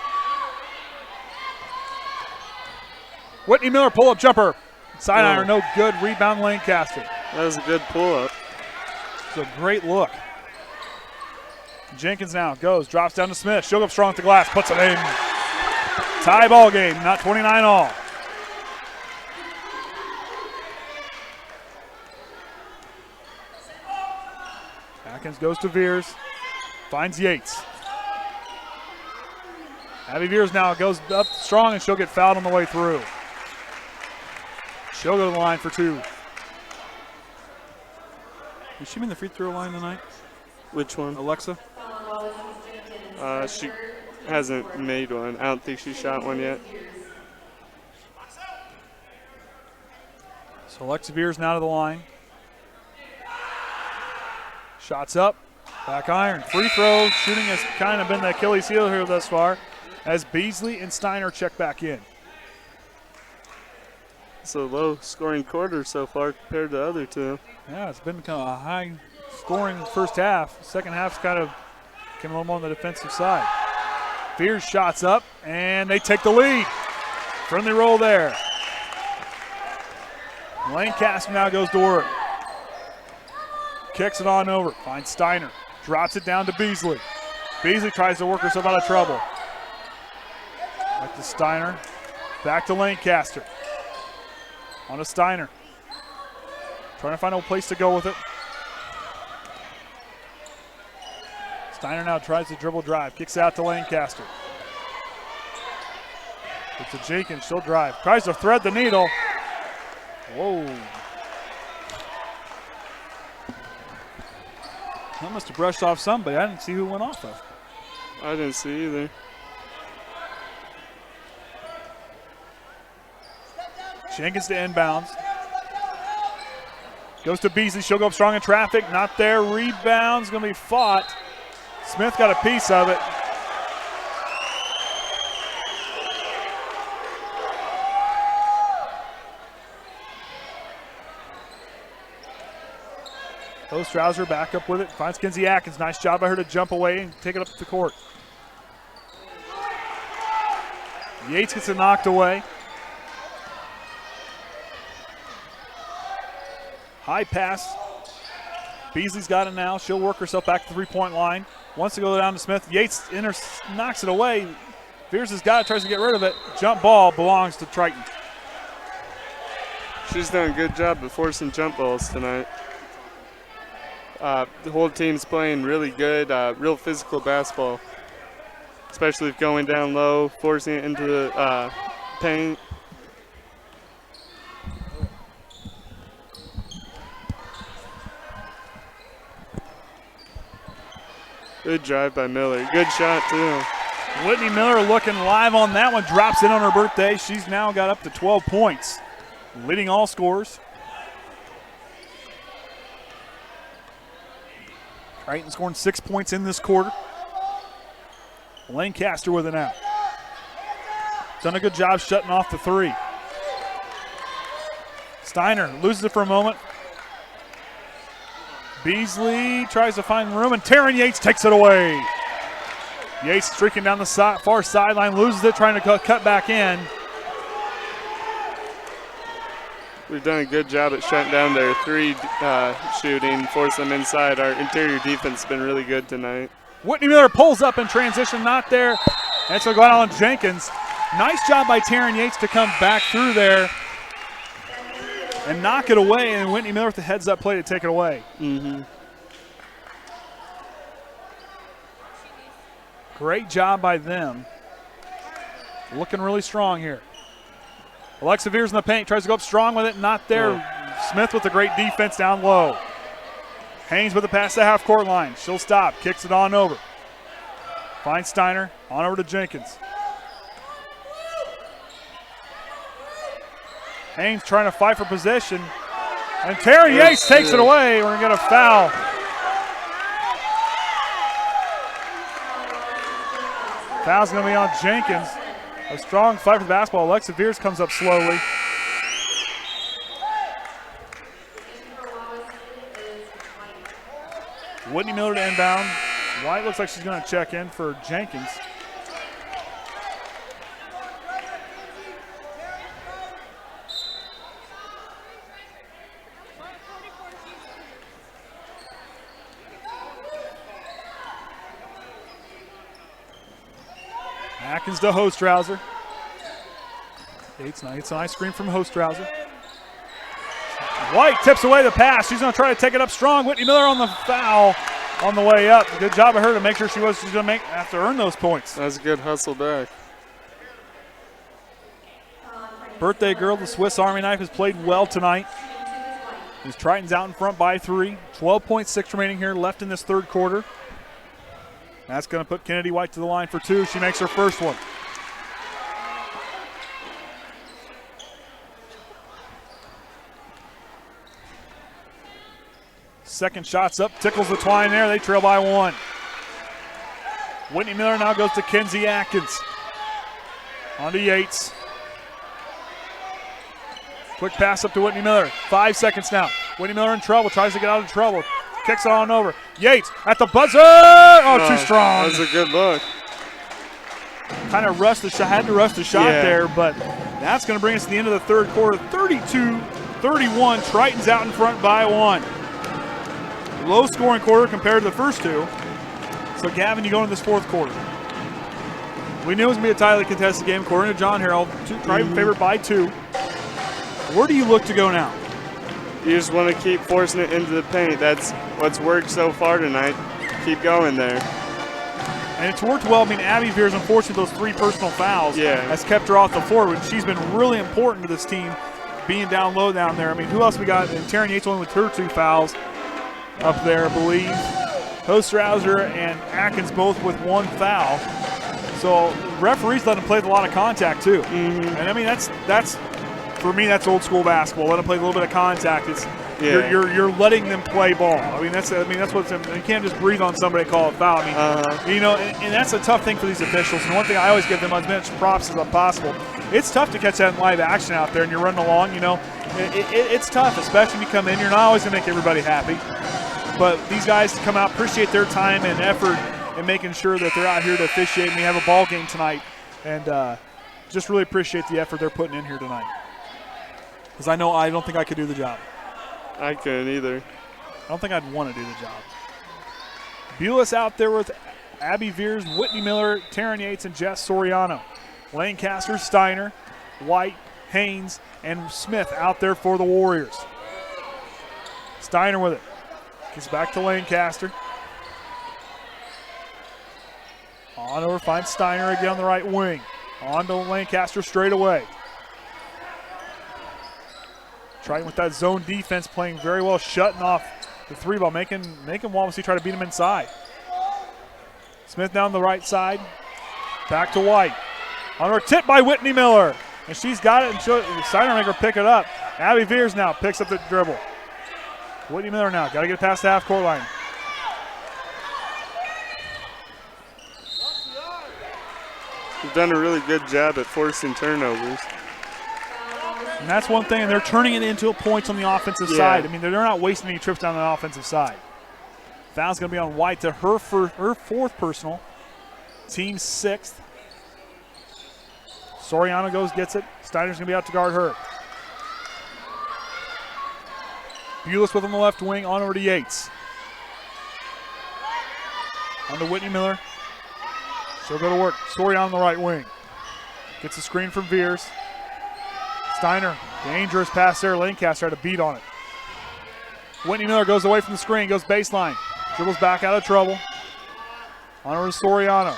Speaker 1: Whytnie Miller pull-up jumper. Side iron, no good. Rebound Lancaster.
Speaker 2: That was a good pull-up.
Speaker 1: It's a great look. Jenkins now goes, drops down to Smith. She'll go up strong at the glass, puts it in. Tie ball game, not 29 all. Atkins goes to Viers, finds Yates. Abbey Viers now goes up strong, and she'll get fouled on the way through. She'll go to the line for two. Is she in the free throw line tonight?
Speaker 2: Which one?
Speaker 1: Alyxa?
Speaker 2: She hasn't made one. I don't think she shot one yet.
Speaker 1: So Alyxa Viers now to the line. Shots up. Back iron. Free throw. Shooting has kind of been the Achilles heel here thus far, as Beezley and Steiner check back in.
Speaker 2: It's a low-scoring quarter so far compared to the other two.
Speaker 1: Yeah, it's been kind of a high-scoring first half. Second half's kind of came a little more on the defensive side. Viers shots up, and they take the lead. Friendly roll there. Lancaster now goes to work. Kicks it on over, finds Steiner. Drops it down to Beezley. Beezley tries to work herself out of trouble. Back to Steiner. Back to Lancaster. On to Steiner. Trying to find a place to go with it. Steiner now tries to dribble drive. Kicks out to Lancaster. It's to Jenkins. She'll drive. Tries to thread the needle. Whoa. That must have brushed off somebody. I didn't see who it went off of.
Speaker 2: I didn't see either.
Speaker 1: Jenkins to inbounds. Goes to Beezley. She'll go up strong in traffic. Not there. Rebound's going to be fought. Smith got a piece of it. Hostrawser back up with it. Finds Kinsey Atkins. Nice job by her to jump away and take it up the court. Yates gets it knocked away. High pass. Beezley's got it now. She'll work herself back to the three-point line. Wants to go down to Smith. Yates knocks it away. Viers has got it, tries to get rid of it. Jump ball belongs to Triton.
Speaker 2: She's done a good job of forcing jump balls tonight. The whole team's playing really good, real physical basketball, especially if going down low, forcing it into the paint. Good drive by Miller. Good shot, too.
Speaker 1: Whytnie Miller looking live on that one. Drops in on her birthday. She's now got up to 12 points, leading all scorers. Triton scoring 6 points in this quarter. Lancaster with it now. Done a good job shutting off the three. Steiner loses it for a moment. Beezley tries to find room, and Taren Yates takes it away. Yates streaking down the far sideline, loses it, trying to cut back in.
Speaker 2: We've done a good job at shutting down their three shooting, force them inside. Our interior defense has been really good tonight.
Speaker 1: Whytnie Miller pulls up in transition, not there. And it's going to go out on Jenkins. Nice job by Taren Yates to come back through there and knock it away, and Whytnie Miller with the heads-up play to take it away. Great job by them. Looking really strong here. Alyxa Viers in the paint, tries to go up strong with it, not there. Smith with a great defense down low. Haines with the pass to half-court line. She'll stop, kicks it on over. Finds Steiner, on over to Jenkins. Haines trying to fight for possession. And Taren Yates takes it away. We're going to get a foul. Foul's going to be on Jenkins. A strong fight for the basketball. Alyxa Viers comes up slowly. Whytnie Miller to inbound. White looks like she's going to check in for Jenkins. Atkins to Hostrawser. It's a nice screen from Hostrawser. White tips away the pass. She's going to try to take it up strong. Whytnie Miller on the foul on the way up. Good job of her to make sure she's going to have to earn those points.
Speaker 2: That's a good hustle back.
Speaker 1: Birthday girl, the Swiss Army knife, has played well tonight. As Triton's out in front by 3. 12.6 remaining here left in this third quarter. That's going to put Kennedy White to the line for 2. She makes her first one. Second shot's up, tickles the twine there. They trail by 1. Whytnie Miller now goes to Kinsey Atkins. On to Yates. Quick pass up to Whytnie Miller. 5 seconds now. Whytnie Miller in trouble, tries to get out of trouble. Kicks it on over. Yates at the buzzer. Oh, too strong.
Speaker 2: That was a good look.
Speaker 1: Kind of rushed the shot, had to rush the shot there, but that's going to bring us to the end of the third quarter. 32-31. Triton's out in front by 1. Low scoring quarter compared to the first 2. So, Gavin, you go into this fourth quarter. We knew it was going to be a tightly contested game. According to John Harrell, Triton favored by 2. Where do you look to go now?
Speaker 2: You just want to keep forcing it into the paint. That's what's worked so far tonight. Keep going there.
Speaker 1: And it's worked well. I mean, Abbey Viers, unfortunately, those 3 personal fouls has kept her off the floor, but she's been really important to this team being down low down there. I mean, who else we got? And Taren Yates only with her 2 fouls up there, I believe. Hostrawser and Atkins both with 1 foul. So referees let them play with a lot of contact too. And I mean, that's for me, that's old school basketball. Let them play a little bit of contact. It's you're letting them play ball. I mean that's what's you can't just breathe on somebody and call it foul. I mean, you know, and that's a tough thing for these officials. And one thing I always give them as much props as possible. It's tough to catch that in live action out there, and you're running along. You know, it's tough, especially when you come in. You're not always gonna make everybody happy, but these guys come out, appreciate their time and effort and making sure that they're out here to officiate. And we have a ball game tonight, and just really appreciate the effort they're putting in here tonight. Because I don't think I could do the job.
Speaker 2: I couldn't either.
Speaker 1: I don't think I'd want to do the job. Bules out there with Abbey Viers, Whytnie Miller, Taren Yates, and Jess Soriano. Lancaster, Steiner, White, Haines, and Smith out there for the Warriors. Steiner with it. Gets back to Lancaster. On over, finds Steiner again on the right wing. On to Lancaster straight away. Triton with that zone defense playing very well, shutting off the three ball, making Wawasee try to beat him inside. Smith down the right side. Back to White. On her tip by Whytnie Miller. And she's got it, and Steiner make her pick it up. Abbey Viers now picks up the dribble. Whytnie Miller now, got to get past the half-court line.
Speaker 2: We've done a really good job at forcing turnovers.
Speaker 1: And that's one thing, and they're turning it into points on the offensive side. I mean, they're not wasting any trips down the offensive side. Foul's going to be on White to her fourth personal. Team sixth. Soriano goes, gets it. Steiner's going to be out to guard her. Bules with on the left wing, on over to Yates. On to Whytnie Miller. She'll go to work. Soriano on the right wing. Gets a screen from Viers. Steiner, dangerous pass there. Lancaster had a beat on it. Whytnie Miller goes away from the screen, goes baseline. Dribbles back out of trouble. On over to Soriano.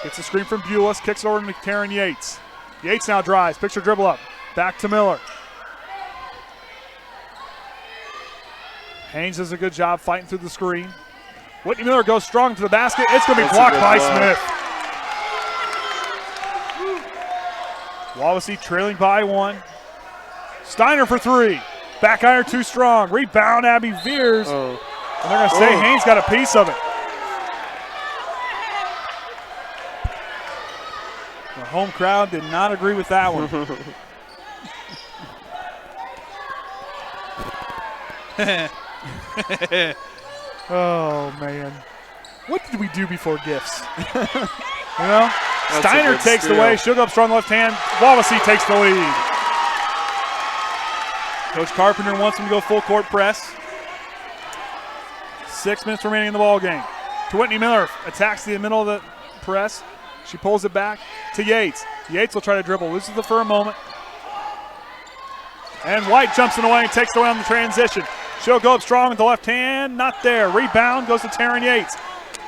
Speaker 1: Gets a screen from Bules, kicks it over to Taren Yates. Yates now drives, picks her dribble up. Back to Miller. Haines does a good job fighting through the screen. Whytnie Miller goes strong to the basket. It's going to be blocked by Smith. Wawasee trailing by one. Steiner for three. Back iron too strong. Rebound Abbey Viers. And they're going to say Haines got a piece of it. The home crowd did not agree with that one. Oh, man. What did we do before gifts? You know? Steiner takes the way. She'll go up strong left hand. Wawasee takes the lead. Coach Carpenter wants him to go full court press. 6 minutes remaining in the ball game. To Whytnie Miller. Attacks the middle of the press. She pulls it back to Yates. Yates will try to dribble. Loses it for a moment. And White jumps in the way and takes it away on the transition. She'll go up strong with the left hand. Not there. Rebound goes to Taren Yates.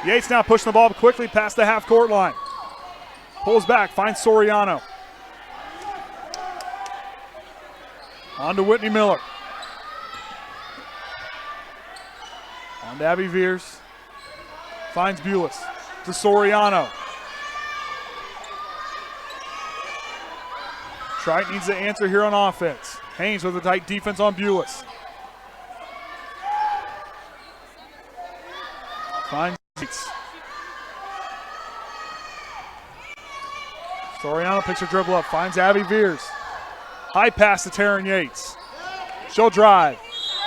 Speaker 1: Yates now pushing the ball quickly past the half-court line. Pulls back, finds Soriano. On to Whytnie Miller. On to Abbey Viers. Finds Bules. To Soriano. Triton needs to answer here on offense. Haines with a tight defense on Bules. Finds Yates. Soriano picks her dribble up, finds Abbey Viers. High pass to Taren Yates. She'll drive.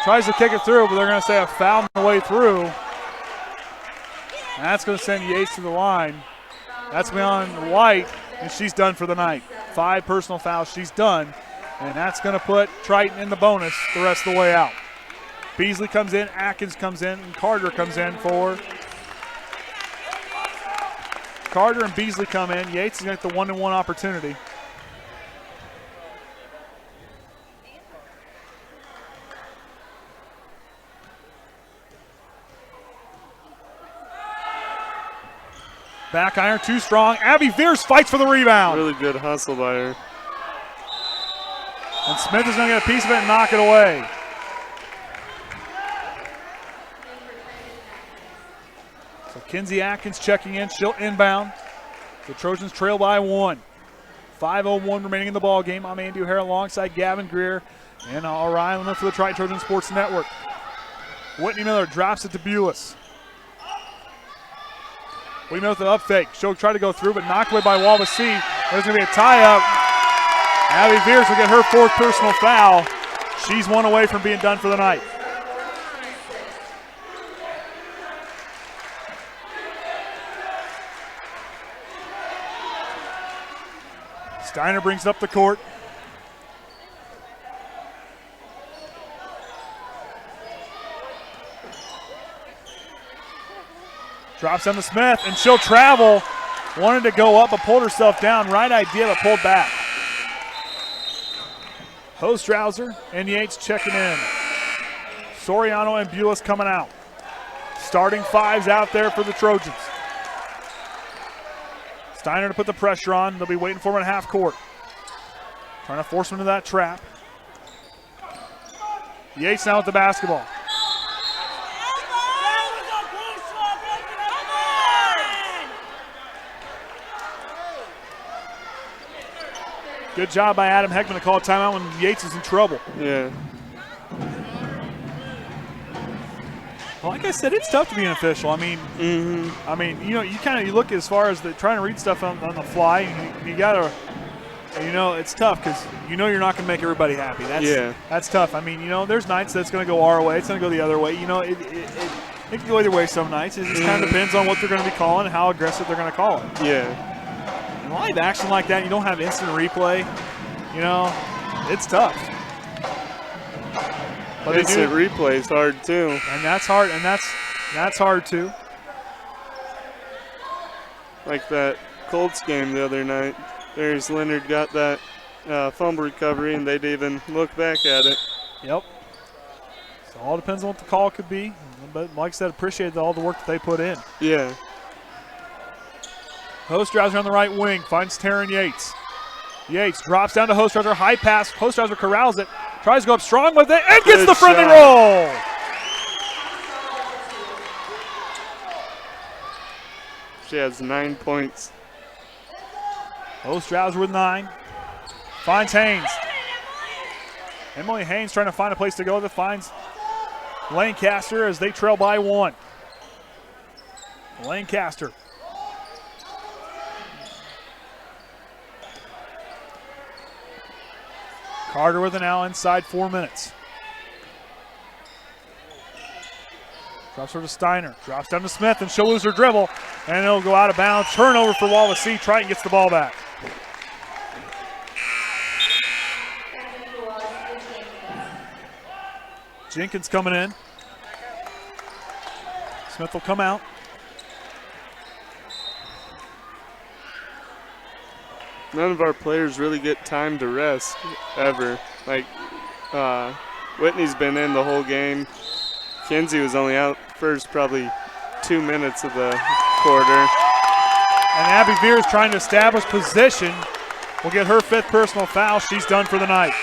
Speaker 1: Tries to kick it through, but they're going to say a foul on the way through. And that's going to send Yates to the line. That's beyond White, and she's done for the night. 5 personal fouls, she's done. And that's going to put Triton in the bonus the rest of the way out. Beezley comes in, Atkins comes in, and Carter comes in for. Carter and Beezley come in. Yates is going to get the 1-on-1 opportunity. Back iron too strong. Abbey Viers fights for the rebound.
Speaker 2: Really good hustle by her.
Speaker 1: And Smith is going to get a piece of it and knock it away. So Kinsey Atkins checking in. She'll inbound. The Trojans trail by 1. 5:01 remaining in the ball game. I'm Andy O'Hara alongside Gavin Greer and Ryan Lemon for the Triton Trojan Sports Network. Whytnie Miller drops it to Bules. Whytnie Miller with an up fake. She'll try to go through, but knocked away by Wawasee. There's going to be a tie-up. Abbey Viers will get her 4th personal foul. She's 1 away from being done for the night. Steiner brings it up the court. Drops down to Smith, and she'll travel. Wanted to go up, but pulled herself down. Right idea, but pulled back. Hostrawser and Yates checking in. Soriano and Bules coming out. Starting fives out there for the Trojans. Steiner to put the pressure on. They'll be waiting for him at half court. Trying to force him into that trap. Yates now with the basketball. Good job by Adam Heckaman to call a timeout when Yates is in trouble.
Speaker 2: Yeah.
Speaker 1: Well, like I said, it's tough to be an official. I mean, you look as far as trying to read stuff on the fly. You gotta, it's tough because you're not gonna make everybody happy. That's tough. I mean, there's nights that's gonna go our way. It's gonna go the other way. It can go either way some nights. It just kind of depends on what they're gonna be calling and how aggressive they're gonna call it.
Speaker 2: Yeah.
Speaker 1: And live action like that, you don't have instant replay. It's tough. But
Speaker 2: instant replay is hard too.
Speaker 1: And that's hard, and that's hard too.
Speaker 2: Like that Colts game the other night. There's Leonard got that fumble recovery, and they didn't even look back at it.
Speaker 1: Yep. So all depends on what the call could be. But like I said, appreciate all the work that they put in.
Speaker 2: Yeah.
Speaker 1: Hostrawser on the right wing finds Taren Yates. Yates drops down to Hostrawser, high pass. Hostrawser corrals it, tries to go up strong with it, and gets the friendly roll.
Speaker 2: She has 9 points.
Speaker 1: Hostrawser with 9. Finds Haines. Emily Haines trying to find a place to go that finds Lancaster as they trail by 1. Lancaster. Carter with it now inside 4 minutes. Drops her to Steiner. Drops down to Smith, and she'll lose her dribble. And it'll go out of bounds. Turnover for Wawasee. Triton gets the ball back. Jenkins coming in. Smith will come out.
Speaker 2: None of our players really get time to rest, ever. Like, Whytnie's been in the whole game. Kinsey was only out first probably 2 minutes of the quarter.
Speaker 1: And Abbey Viers trying to establish position. Will get her 5th personal foul. She's done for the night.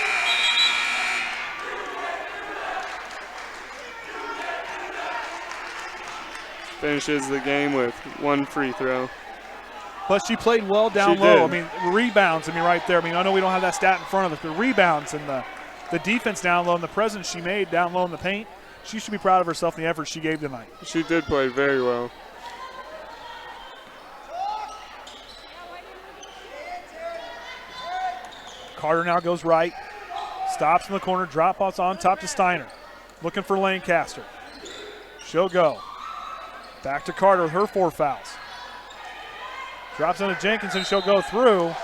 Speaker 2: Finishes the game with 1 free throw.
Speaker 1: But she played well down low. I mean, rebounds, right there. I know we don't have that stat in front of us, but rebounds and the defense down low and the presence she made down low in the paint, she should be proud of herself and the effort she gave tonight.
Speaker 2: She did play very well.
Speaker 1: Carter now goes right. Stops in the corner, drop offs on top to Steiner. Looking for Lancaster. She'll go. Back to Carter with her 4 fouls. Drops into Jenkins and she'll go through.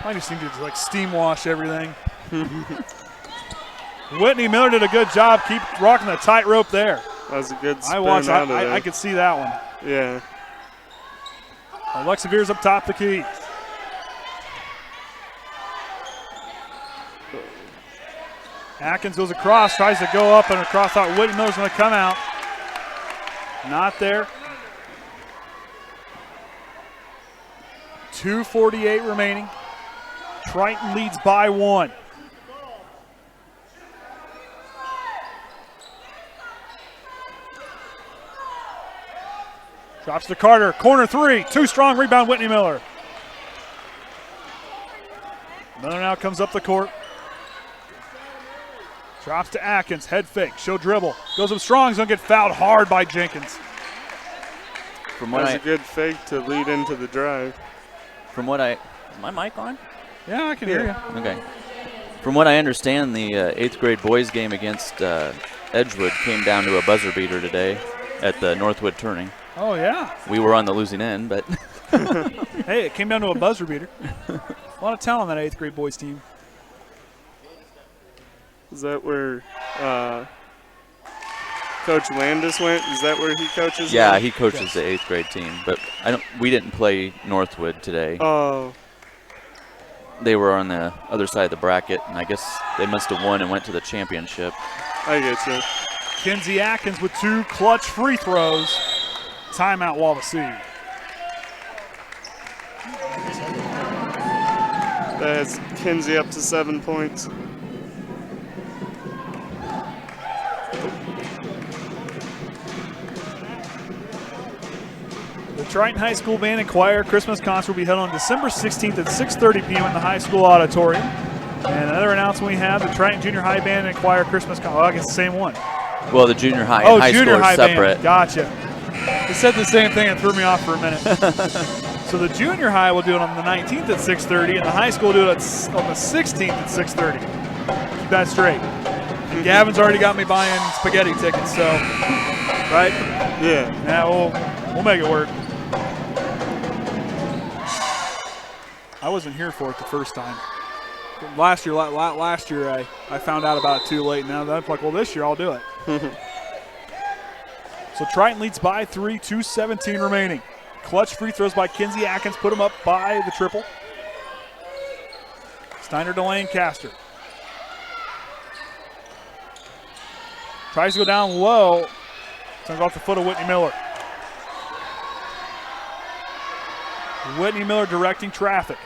Speaker 1: I just seem to steam wash everything. Whytnie Miller did a good job, keep rocking the tightrope there.
Speaker 2: That was a good spin
Speaker 1: I could see that one.
Speaker 2: Yeah.
Speaker 1: Alyxa Viers up top the key. Atkins goes across, tries to go up and across. Thought Whytnie Miller's going to come out. Not there. 2:48 remaining. Triton leads by 1. Drops to Carter. Corner 3. Too strong. Rebound, Whytnie Miller. Miller now comes up the court. Drops to Atkins. Head fake. She'll dribble. Goes up strong. He's going to get fouled hard by Jenkins.
Speaker 2: That's a good fake to lead into the drive.
Speaker 4: Is my mic on?
Speaker 1: Yeah, I can hear you.
Speaker 4: Okay. From what I understand, the 8th grade boys game against Edgewood came down to a buzzer beater today at the Northwood Turning.
Speaker 1: Oh, yeah.
Speaker 4: We were on the losing end, but
Speaker 1: Hey, it came down to a buzzer beater. A lot of talent on that 8th grade boys team.
Speaker 2: Is that where Coach Landis went? Is that where he coaches?
Speaker 4: Yeah,
Speaker 2: now?
Speaker 4: he coaches the 8th grade team, but we didn't play Northwood today.
Speaker 2: Oh.
Speaker 4: They were on the other side of the bracket, and I guess they must have won and went to the championship.
Speaker 2: I get you.
Speaker 1: Kinsey Atkins with 2 clutch free throws. Timeout, Wawasee.
Speaker 2: That has Kinsey up to 7 points.
Speaker 1: The Triton High School Band and Choir Christmas concert will be held on December 16th at 6:30 p.m. in the high school auditorium. And another announcement we have, the Triton Junior High Band and Choir Christmas concert. Oh, I guess the same one.
Speaker 4: Well, the junior high and high
Speaker 1: junior
Speaker 4: school
Speaker 1: high
Speaker 4: are separate.
Speaker 1: Band. Gotcha. It said the same thing and threw me off for a minute. So the junior high will do it on the 19th at 6:30, and the high school will do it on the 16th at 6:30. Keep that straight. And Gavin's already got me buying spaghetti tickets, so, right?
Speaker 2: Yeah.
Speaker 1: Yeah, we'll make it work. I wasn't here for it the first time. Last year I found out about it too late. Now that's like, well, this year I'll do it. So Triton leads by 3, 2:17 remaining. Clutch free throws by Kinsey Atkins put him up by the triple. Steiner to Lancaster. Tries to go down low. It's going to go off the foot of Whytnie Miller. Whytnie Miller directing traffic.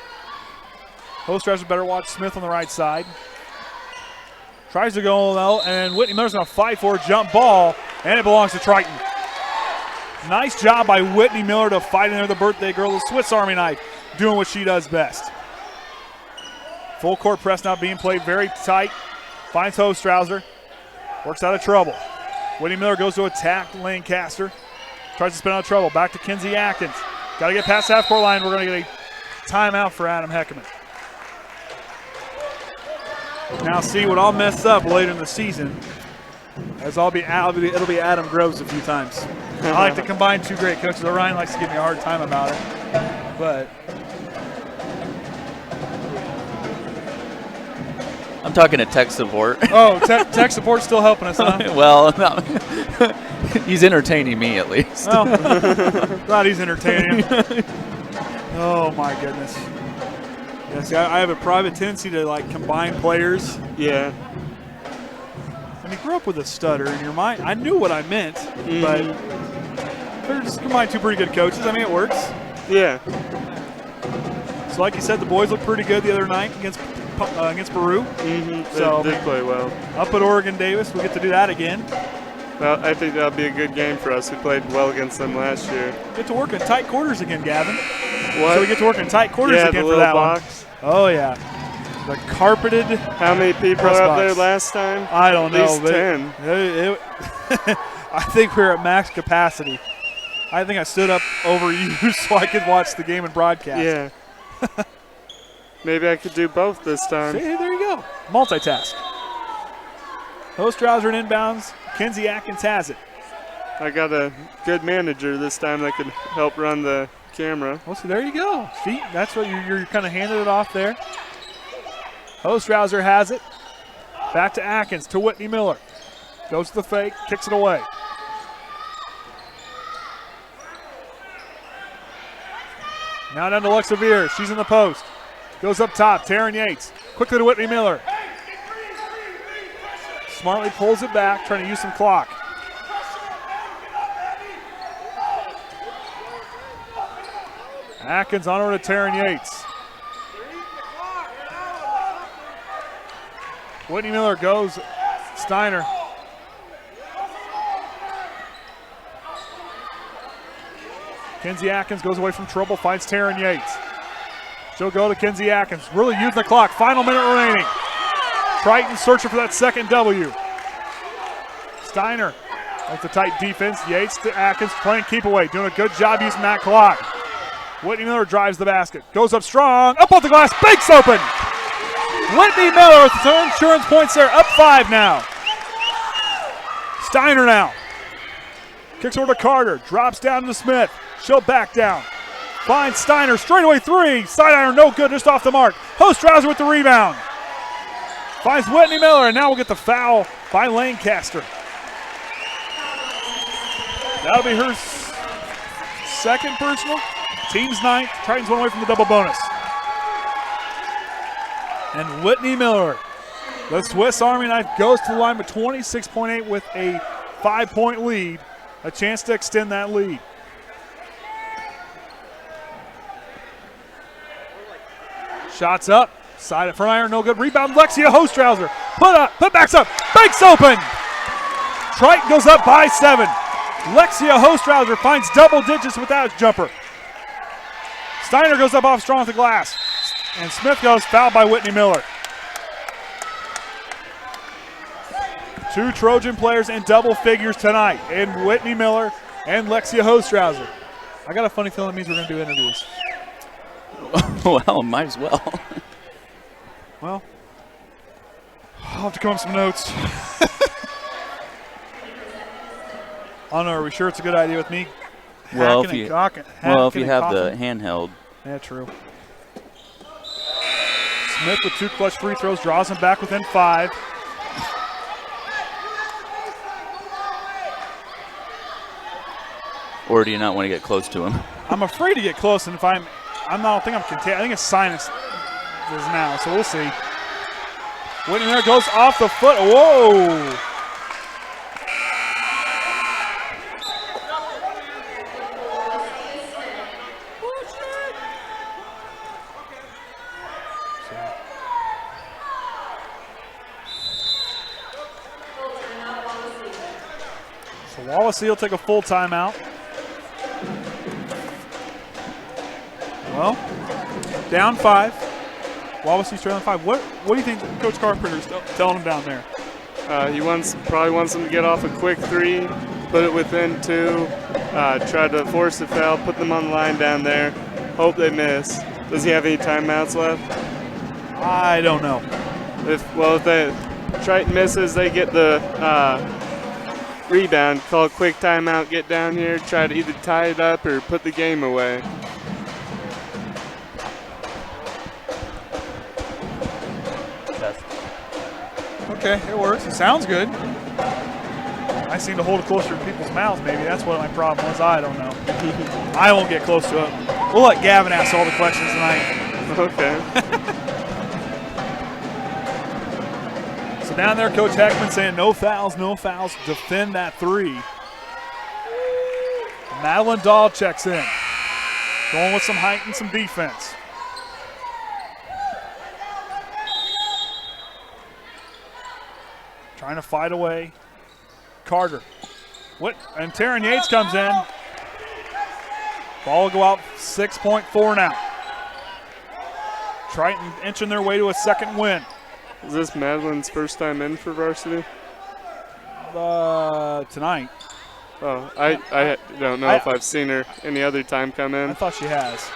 Speaker 1: Hostrawser better watch Smith on the right side. Tries to go low, and Whytnie Miller's going to fight for a jump ball, and it belongs to Triton. Nice job by Whytnie Miller to fight in there, the birthday girl, the Swiss Army knife, doing what she does best. Full court press now being played very tight. Finds Hostrawser. Works out of trouble. Whytnie Miller goes to attack Lancaster. Tries to spin out of trouble. Back to Kinsey Atkins. Got to get past the half-court line. We're going to get a timeout for Adam Heckaman. Now see what I'll mess up later in the season, as it'll be Adam Groves a few times. I like to combine 2 great coaches. Ryan likes to give me a hard time about it, but
Speaker 4: I'm talking to tech support.
Speaker 1: Oh, tech support's still helping us, huh?
Speaker 4: Well, no. He's entertaining me at least.
Speaker 1: Well, glad he's entertaining. Oh my goodness. Yeah, see, I have a private tendency to like combine players.
Speaker 2: Yeah.
Speaker 1: When you grew up with a stutter in your mind, I knew what I meant, but they're just combined 2 pretty good coaches. I mean, it works.
Speaker 2: Yeah.
Speaker 1: So like you said, the boys looked pretty good the other night against Peru.
Speaker 2: So they did play well.
Speaker 1: Up at Oregon Davis, we get to do that again.
Speaker 2: Well, I think that'll be a good game for us. We played well against them last year.
Speaker 1: Get to work in tight quarters again, Gavin.
Speaker 2: What?
Speaker 1: So we get to work in tight quarters again for that box. One. Oh, yeah. The carpeted.
Speaker 2: How many people were up there last time?
Speaker 1: I don't know.
Speaker 2: At least 10.
Speaker 1: I think we were at max capacity. I think I stood up over you so I could watch the game and broadcast.
Speaker 2: Yeah. Maybe I could do both this time.
Speaker 1: See, there you go. Multitask. Hostrawser in inbounds. Kinsey Atkins has it.
Speaker 2: I got a good manager this time that could help run the camera.
Speaker 1: Well, so there you go. See, that's what you're kind of handing it off there. Hostrawser has it. Back to Atkins, to Whytnie Miller. Goes to the fake, kicks it away. Now down to Alyxa Viers. She's in the post. Goes up top, Taren Yates. Quickly to Whytnie Miller. Smartly pulls it back, trying to use some clock. Atkins on over to Taren Yates. Whytnie Miller goes. Steiner. Kinsey Atkins goes away from trouble, finds Taren Yates. She'll go to Kinsey Atkins. Really using the clock. Final minute remaining. Triton searching for that second W. Steiner with the tight defense. Yates to Atkins playing keep away. Doing a good job using that clock. Whytnie Miller drives the basket. Goes up strong. Up off the glass. Banks open. Whytnie Miller with some insurance points there. Up 5 now. Steiner now. Kicks over to Carter. Drops down to Smith. She'll back down. finds Steiner, straightaway three. Steiner no good, just off the mark. Hostrawser with the rebound. Finds Whytnie Miller, and now we'll get the foul by Lancaster. That'll be her second personal. Team's ninth. Triton's one away from the double bonus. And Whytnie Miller, the Swiss Army knife, goes to the line with 26.8 with a 5-point lead. A chance to extend that lead. Shots up. Side at front iron, no good. Rebound, Lexia Hostrawser. Put backs up. Banks open. Triton goes up by 7. Lexia Hostrawser finds double digits with that jumper. Steiner goes up off strong with the glass. And Smith goes fouled by Whytnie Miller. 2 Trojan players in double figures tonight, and Whytnie Miller and Lexia Hostrawser. I got a funny feeling it means we're going to do interviews.
Speaker 4: Well, might as well.
Speaker 1: Well, I'll have to come up with some notes. I don't know, are we sure it's a good idea with me?
Speaker 4: Well, if you have the handheld.
Speaker 1: Yeah, true. Smith with 2 clutch free throws, draws them back within 5.
Speaker 4: Or do you not want to get close to him?
Speaker 1: I'm afraid to get close, and if I don't think I'm contained. I think it's sinus is now, so we'll see. Whytnie Miller goes off the foot. Whoa! So Wawasee will take a full timeout. Well, down 5. Wawasee's trailing 5. What do you think Coach Carpenter's telling him down there?
Speaker 2: He probably wants them to get off a quick 3, put it within 2, try to force a foul, put them on the line down there, hope they miss. Does he have any timeouts left?
Speaker 1: I don't know.
Speaker 2: If Triton misses, they get the rebound, call a quick timeout, get down here, try to either tie it up or put the game away.
Speaker 1: Okay, it works. It sounds good. I seem to hold it closer to people's mouths, maybe. That's what my problem was. I don't know. I won't get close to it. We'll let Gavin ask all the questions tonight.
Speaker 2: Okay.
Speaker 1: So down there, Coach Heckaman saying no fouls, no fouls. Defend that 3. Madeline Dahl checks in. Going with some height and some defense. Trying to fight away. Carter. And Taren Yates comes in. Ball will go out 6.4 now. Triton inching their way to a second win.
Speaker 2: Is this Madeline's first time in for varsity?
Speaker 1: Tonight.
Speaker 2: Oh, I don't know if I've seen her any other time come in.
Speaker 1: I thought she has.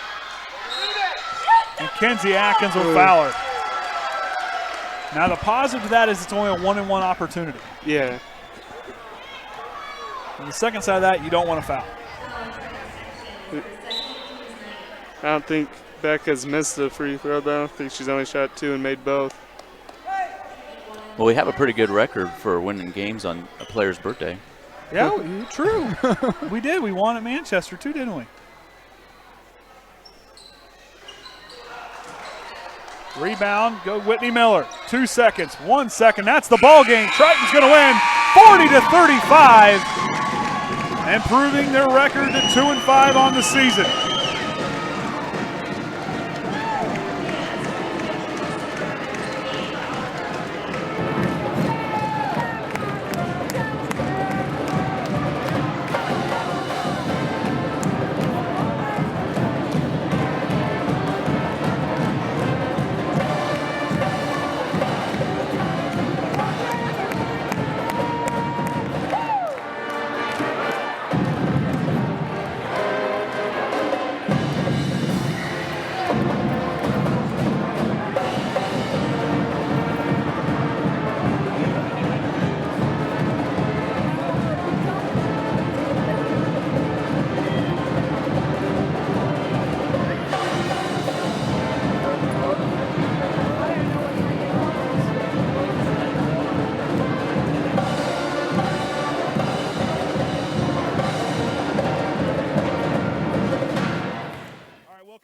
Speaker 1: And Kinsey Atkins will foul her. Now the positive to that is it's only a 1-and-1 opportunity.
Speaker 2: Yeah.
Speaker 1: On the second side of that, you don't want to foul.
Speaker 2: I don't think Becca's missed a free throw, though. I think she's only shot 2 and made both.
Speaker 4: Well, we have a pretty good record for winning games on a player's birthday.
Speaker 1: Yeah, true. We did. We won at Manchester, too, didn't we? Rebound, go Whytnie Miller. 2 seconds, 1 second. That's the ball game. Triton's going to win 40-35, improving their record to 2-5 on the season.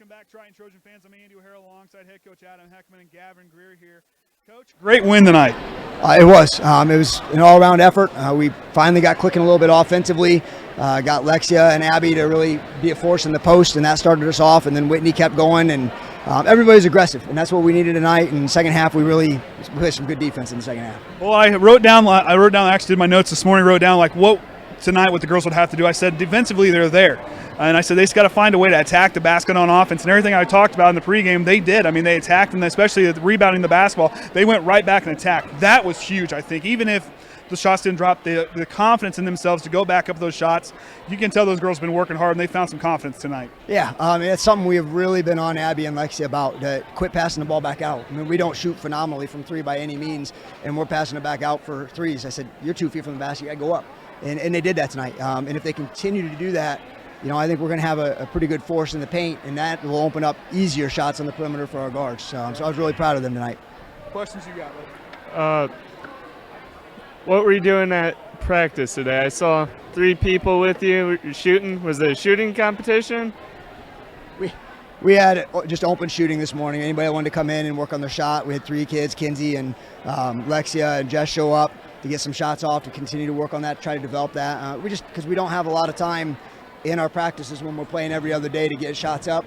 Speaker 1: Welcome back, Triton Trojan fans. I'm Andy O'Hara alongside head coach Adam Heckaman and Gavin Greer here. Coach, great win tonight.
Speaker 5: It was an all-around effort. We finally got clicking a little bit offensively. Got Lexia and Abbey to really be a force in the post, and that started us off. And then Whytnie kept going, and everybody's aggressive, and that's what we needed tonight. In the second half, we played some good defense in the second half.
Speaker 1: Well, I wrote down. Actually, did my notes this morning. Wrote down like what tonight what the girls would have to do. I said defensively they're there. And I said they just got to find a way to attack the basket on offense. And everything I talked about in the pregame, they did. I mean, they attacked, and especially rebounding the basketball, they went right back and attacked. That was huge, I think. Even if the shots didn't drop, the confidence in themselves to go back up those shots, you can tell those girls have been working hard, and they found some confidence tonight.
Speaker 5: Yeah, it's something we have really been on Abbey and Lexia about, to quit passing the ball back out. I mean, we don't shoot phenomenally from three by any means, and we're passing it back out for threes. I said, you're 2 feet from the basket, you got to go up. And they did that tonight. And if they continue to do that, I think we're going to have a pretty good force in the paint, and that will open up easier shots on the perimeter for our guards. So I was really proud of them tonight.
Speaker 1: Questions you got?
Speaker 2: What were you doing at practice today? I saw 3 people with you shooting. Was it a shooting competition?
Speaker 5: We had just open shooting this morning. Anybody that wanted to come in and work on their shot. We had 3 kids, Kinsey and Lexia and Jess, show up to get some shots off, to continue to work on that, try to develop that. Because we don't have a lot of time in our practices when we're playing every other day to get shots up.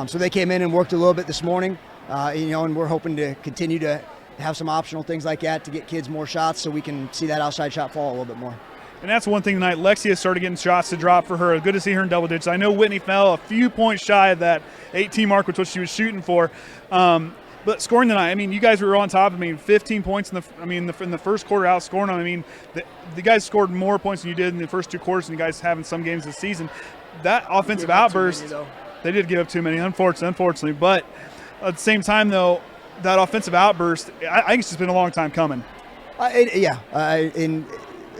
Speaker 5: So they came in and worked a little bit this morning, and we're hoping to continue to have some optional things like that to get kids more shots so we can see that outside shot fall a little bit more.
Speaker 1: And that's one thing tonight. Lexia started getting shots to drop for her. Good to see her in double digits. I know Whytnie fell a few points shy of that 18 mark, which was what she was shooting for. But scoring tonight, I mean, you guys were on top. 15 points in the first quarter, outscoring them. I mean, the guys scored more points than you did in the first 2 quarters than you guys have in some games this season. That offensive outburst, they did give up too many, unfortunately. But at the same time, though, that offensive outburst, I think it's just been a long time coming. And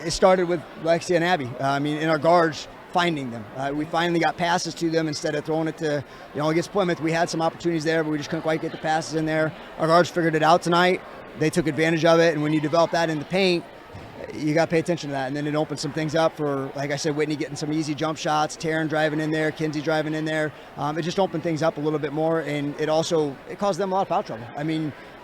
Speaker 1: it started with Lexia and Abbey. In our guards finding them. We finally got passes to them instead of throwing it to, against Plymouth. We had some opportunities there, but we just couldn't quite get the passes in there. Our guards figured it out tonight. They took advantage of it, and when you develop that in the paint, you got to pay attention to that. And then it opens some things up for, like I said, Whytnie getting some easy jump shots, Taren driving in there, Kinsey driving in there. It just opened things up a little bit more, and it caused them a lot of foul trouble.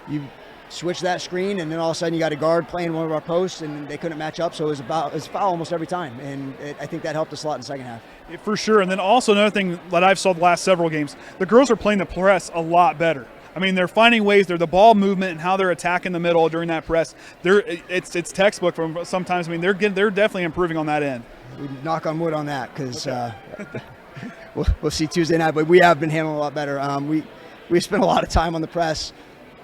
Speaker 1: You switch that screen, and then all of a sudden you got a guard playing one of our posts, and they couldn't match up, so it was foul almost every time, and I think that helped us a lot in the second half. Yeah, for sure. And then also another thing that I've saw the last several games, the girls are playing the press a lot better. They're finding ways. They're the ball movement and how they're attacking the middle during that press. It's textbook from sometimes. They're definitely improving on that end.
Speaker 5: We knock on wood on that, because we'll see Tuesday night, but we have been handling a lot better. We spent a lot of time on the press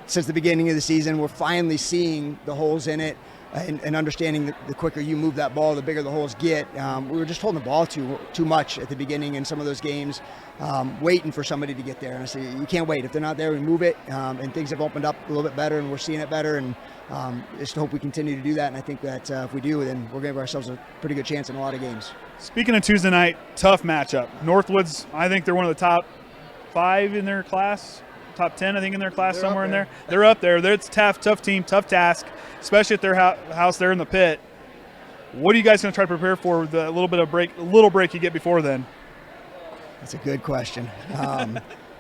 Speaker 5: since the beginning of the season. We're finally seeing the holes in it and understanding the quicker you move that ball, the bigger the holes get. We were just holding the ball too much at the beginning in some of those games, waiting for somebody to get there. And I say, you can't wait. If they're not there, we move it. And things have opened up a little bit better, and we're seeing it better. And just hope we continue to do that. And I think that if we do, then we're going to give ourselves a pretty good chance in a lot of games. Speaking
Speaker 1: of Tuesday night, tough matchup. Northwoods, I think they're one of the top 5 in their class. Top 10, I think, in their class, somewhere in there. They're up there. It's tough team, tough task, especially at their house there in the pit. What are you guys going to try to prepare for the little break you get before then?
Speaker 5: That's a good question.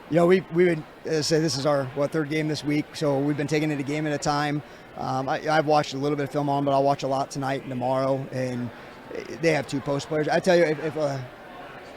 Speaker 5: We've been, as I say, this is our 3rd game this week, so we've been taking it a game at a time. I've watched a little bit of film on, but I'll watch a lot tonight and tomorrow, and they have 2 post players. I tell you, if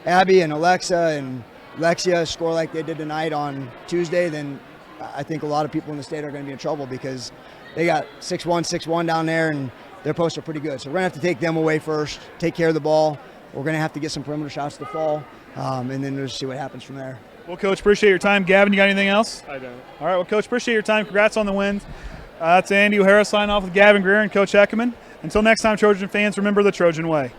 Speaker 5: Abbey and Alyxa and Lexia score like they did tonight on Tuesday, then I think a lot of people in the state are going to be in trouble, because they got 6'1", 6'1" down there, and their posts are pretty good. So we're going to have to take them away first, take care of the ball. We're going to have to get some perimeter shots to fall, and then we'll just see what happens from there.
Speaker 1: Well, Coach, appreciate your time. Gavin, you got anything else?
Speaker 2: I don't.
Speaker 1: All right, well, Coach, appreciate your time. Congrats on the wins. That's Andy O'Hara signing off with Gavin Greer and Coach Heckaman. Until next time, Trojan fans, remember the Trojan way.